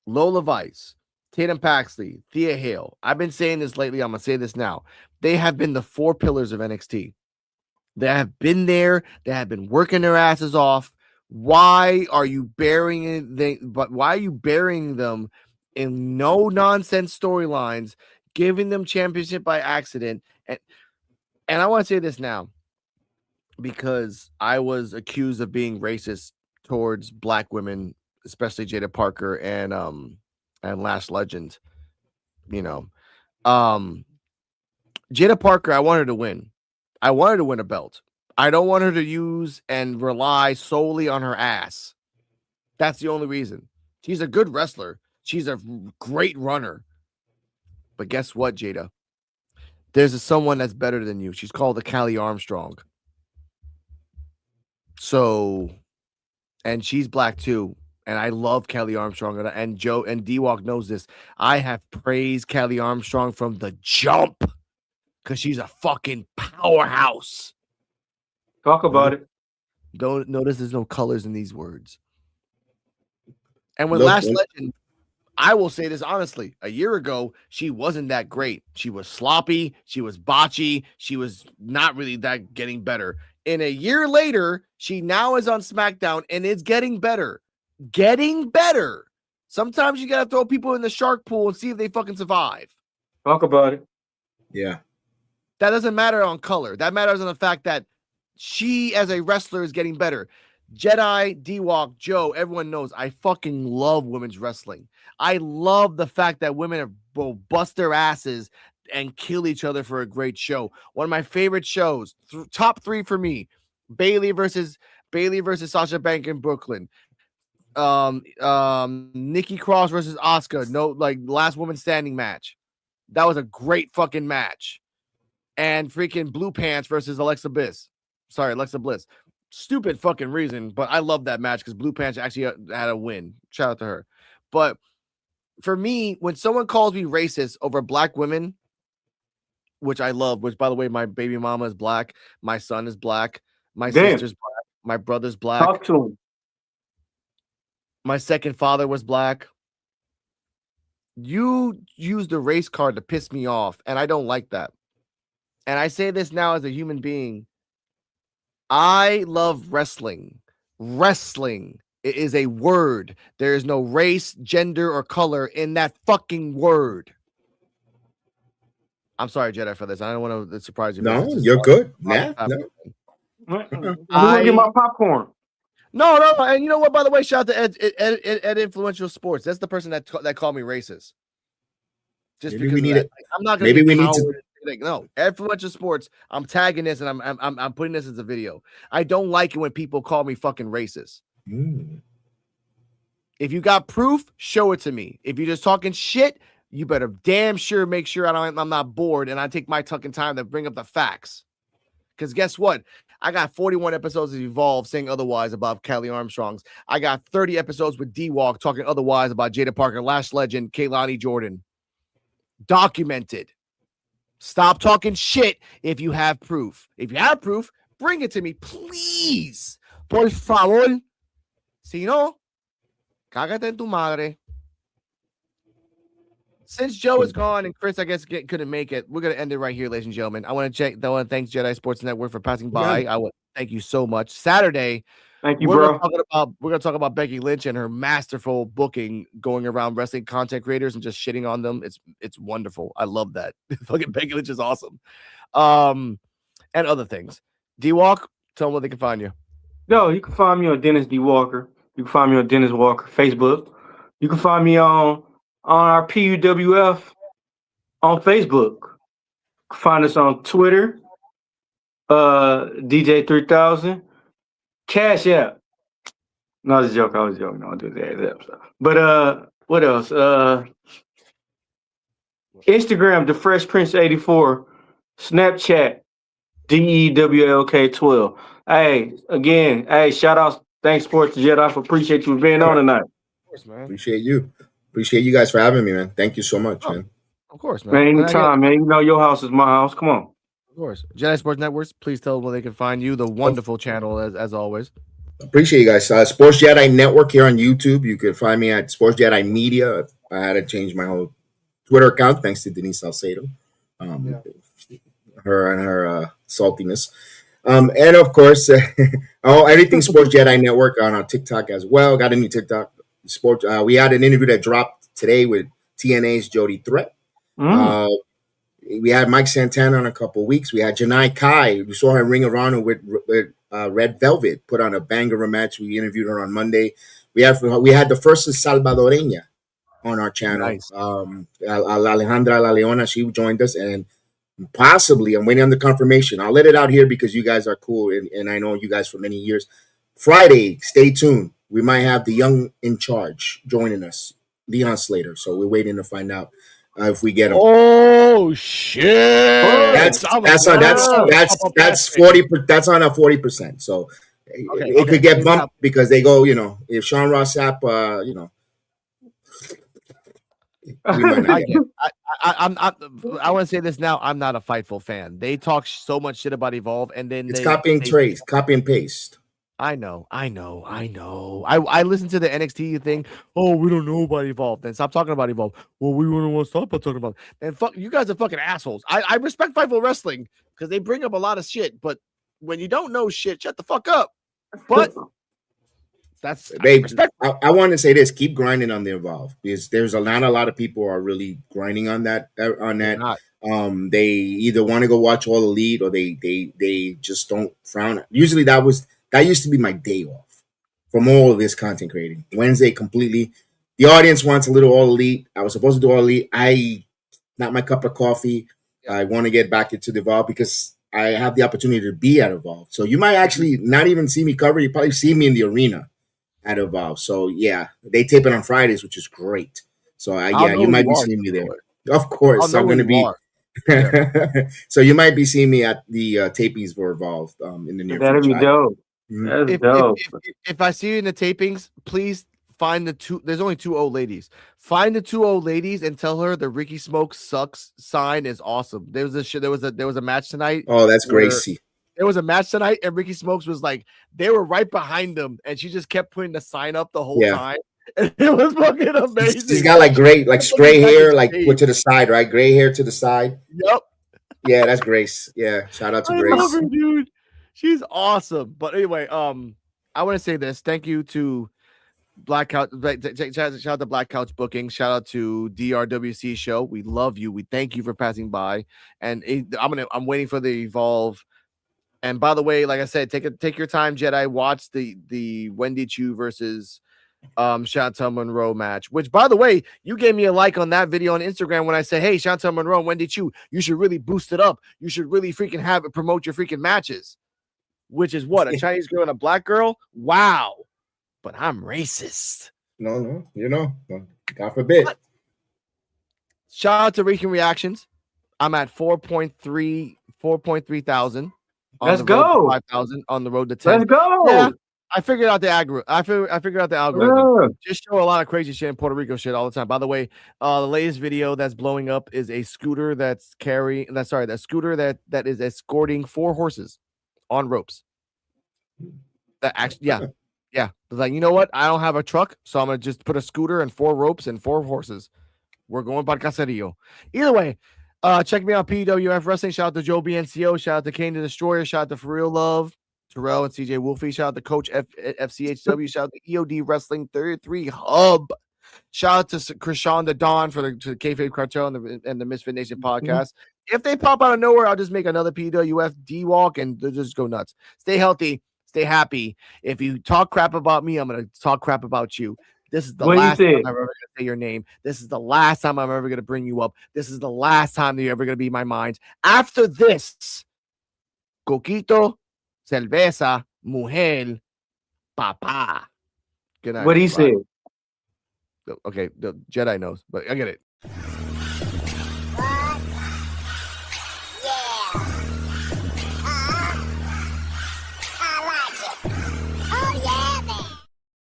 Lola Vice, Tatum Paxley, Thea Hale. I've been saying this lately. I'm going to say this now. They have been the 4 pillars of NXT. They have been there. They have been working their asses off. Why are you burying them in no nonsense storylines, giving them championship by accident? And I want to say this now, because I was accused of being racist towards black women, especially Jada Parker and Lash Legend. Jada Parker, I want her to win. I want her to win a belt. I don't want her to use and rely solely on her ass. That's the only reason. She's a good wrestler. She's a great runner. But guess what, Jada? There's someone that's better than you. She's called the Callie Armstrong. So, and she's black too. And I love Kelly Armstrong. And Joe and DWALK knows this. I have praised Kelly Armstrong from the jump because she's a fucking powerhouse. Talk about it. Don't notice there's no colors in these words. And with Lash Legend, I will say this honestly. A year ago, she wasn't that great. She was sloppy. She was botchy. She was not really that getting better. And a year later, she now is on SmackDown and it's getting better. Getting better. Sometimes you got to throw people in the shark pool and see if they fucking survive. Talk about it. Yeah. That doesn't matter on color. That matters on the fact that she, as a wrestler, is getting better. Jedi, DWALK, Joe, everyone knows I fucking love women's wrestling. I love the fact that women will bust their asses and kill each other for a great show. One of my favorite shows, top 3 for me: Bayley versus Sasha Banks in Brooklyn. Nikki Cross versus Asuka, last woman standing match. That was a great fucking match. And freaking Blue Pants versus Alexa Bliss. Stupid fucking reason, but I love that match because Blue Pants actually had a win. Shout out to her. But for me, when someone calls me racist over black women, which I love, which by the way, my baby mama is black, my son is black, my sister's black, my brother's black. Talk to him. My second father was black. You use the race card to piss me off, and I don't like that. And I say this now as a human being. I love wrestling. Wrestling is a word. There is no race, gender, or color in that fucking word. I'm sorry, Jedi, for this. I don't want to surprise you. No, you're good. Nah, no. I get my popcorn. No. And you know what? By the way, shout out to Ed Influential Sports. That's the person that called me racist. Just Maybe because we need it. I'm not going to. Maybe we need to. No, Influential Sports. I'm tagging this and I'm putting this as a video. I don't like it when people call me fucking racist. If you got proof, show it to me. If you're just talking shit, you better damn sure make sure I'm not bored and I take my fucking time to bring up the facts. Because guess what? I got 41 episodes of Evolve saying otherwise about Kelly Armstrongs. I got 30 episodes with DWALK talking otherwise about Jada Parker, Lash Legend, Kaylani Jordan. Documented. Stop talking shit if you have proof. If you have proof, bring it to me, please. Por favor. Si no, cágate en tu madre. Since Joe is gone and Chris, I guess, couldn't make it, we're going to end it right here, ladies and gentlemen. I want to thank Jedi Sports Network for passing by. I want to thank you so much. Saturday, thank you, bro. We're going to talk about Becky Lynch and her masterful booking going around wrestling content creators and just shitting on them. It's wonderful. I love that. Fucking Becky Lynch is awesome. And other things. DWALK, tell them where they can find you. Yo, you can find me on Dennis D. Walker. You can find me on Dennis Walker Facebook. You can find me on our PUWF on Facebook. You can find us on Twitter, DJ3000, Cash App. No, it's a joke. I was joking. I don't do that. But what else? Instagram, The Fresh Prince 84. Snapchat, DEWLK12. Hey, again, shout out. Thanks, Sports Jedi. I appreciate you being on tonight. Of course, man. Appreciate you. Appreciate you guys for having me, man. Thank you so much, man. Of course, man. Man, anytime, man. You know your house is my house. Come on. Of course. Jedi Sports Networks, please tell them where they can find you. The wonderful channel, as always. Appreciate you guys. Sports Jedi Network here on YouTube. You can find me at Sports Jedi Media. I had to change my whole Twitter account thanks to Denise Salcedo. Her and her saltiness. And of course, everything Sports Jedi Network on our TikTok as well. Got a new TikTok. We had an interview that dropped today with TNA's Jody Threat. We had Mike Santana in a couple of weeks. We had Janai Kai. We saw her in Ring of Honor with Red Velvet, put on a banger match. We interviewed her on Monday. We had the first Salvadoreña on our channel. Nice. Alejandra La Leona, she joined us, and possibly, I'm waiting on the confirmation. I'll let it out here because you guys are cool, and I know you guys for many years. Friday, stay tuned. We might have the young in charge joining us, Leon Slater. So we're waiting to find out if we get him. Oh shit! That's 40. That's on a 40%. So it could get bumped because they go. If Sean Ross Sapp, I want to say this now. I'm not a Fightful fan. They talk so much shit about Evolve, and then it's copy and paste. I know. I listened to the NXT thing. Oh, we don't know about Evolve. Then stop talking about Evolve. Well, we wouldn't want to stop talking about it. And fuck, you guys are fucking assholes. I respect Fightful Wrestling because they bring up a lot of shit, but when you don't know shit, shut the fuck up. But that's I want to say this: keep grinding on the Evolve because there's not a lot of people who are really grinding on that. They either want to go watch All Elite or they just don't frown. Usually that used to be my day off from all of this content creating. Wednesday completely. The audience wants a little All Elite. I was supposed to do All Elite. Not my cup of coffee. I want to get back into the Evolve because I have the opportunity to be at Evolve. So you might actually not even see me cover. You probably see me in the arena at Evolve. So yeah, they tape it on Fridays, which is great. So you might be seeing me there. Of course, I'm going to be. So you might be seeing me at the tapings for Evolve in the near future. That'd be dope. That's dope. If I see you in the tapings, please find the two. There's only two old ladies. Find the two old ladies and tell her the Ricky Smoke sucks sign is awesome. There was a match tonight. Oh, that's Gracie. There was a match tonight, and Ricky Smokes was like, they were right behind them, and she just kept putting the sign up the whole time. And it was fucking amazing. She's got gray hair, put to the side, right? Gray hair to the side. Yep. Yeah, that's Grace. Yeah, shout out to Grace. I love her, dude. She's awesome. But anyway, I want to say this. Thank you to Black Couch. Shout out to Black Couch Booking. Shout out to DRWC Show. We love you. We thank you for passing by. And I'm waiting for the Evolve. And by the way, like I said, take your time, Jedi. Watch the Wendy Chu versus Chantel Monroe match. Which, by the way, you gave me a like on that video on Instagram when I said, "Hey, Chantel Monroe and Wendy Chu, you should really boost it up. You should really freaking have it promote your freaking matches." Which is what, a Chinese girl and a black girl? Wow. But I'm racist. No, God forbid. What? Shout out to Rican Reactions. I'm at 4.3 thousand. Let's go. 5,000 on the road to 10. Let's go. Yeah, I figured out the I figured out the algorithm. Yeah. Just show a lot of crazy shit in Puerto Rico shit all the time. By the way, the latest video that's blowing up is a scooter that is escorting 4 horses on ropes. That actually, yeah. Like, you know what? I don't have a truck, so I'm gonna just put a scooter and 4 ropes and 4 horses. We're going para Caserío. Either way. Check me out, PWF Wrestling. Shout out to Joe BNCO. Shout out to Kane the Destroyer. Shout out to For Real Love, Terrell and CJ Wolfie. Shout out to Coach FCHW. Shout out to EOD Wrestling 33 Hub. Shout out to Krishan the Dawn for the Kayfabe Cartel and the Misfit Nation podcast. If they pop out of nowhere, I'll just make another PWF DWALK and they'll just go nuts. Stay healthy. Stay stay happy. If you talk crap about me, I'm gonna talk crap about you. This is the What he last time said. I'm ever gonna say your name. This is the last time I'm ever gonna bring you up. This is the last time that you're ever gonna be in my mind. After this, Coquito, cerveza, mujer, papá. Good night. What he everybody. said. Okay, the Jedi knows, but I get it.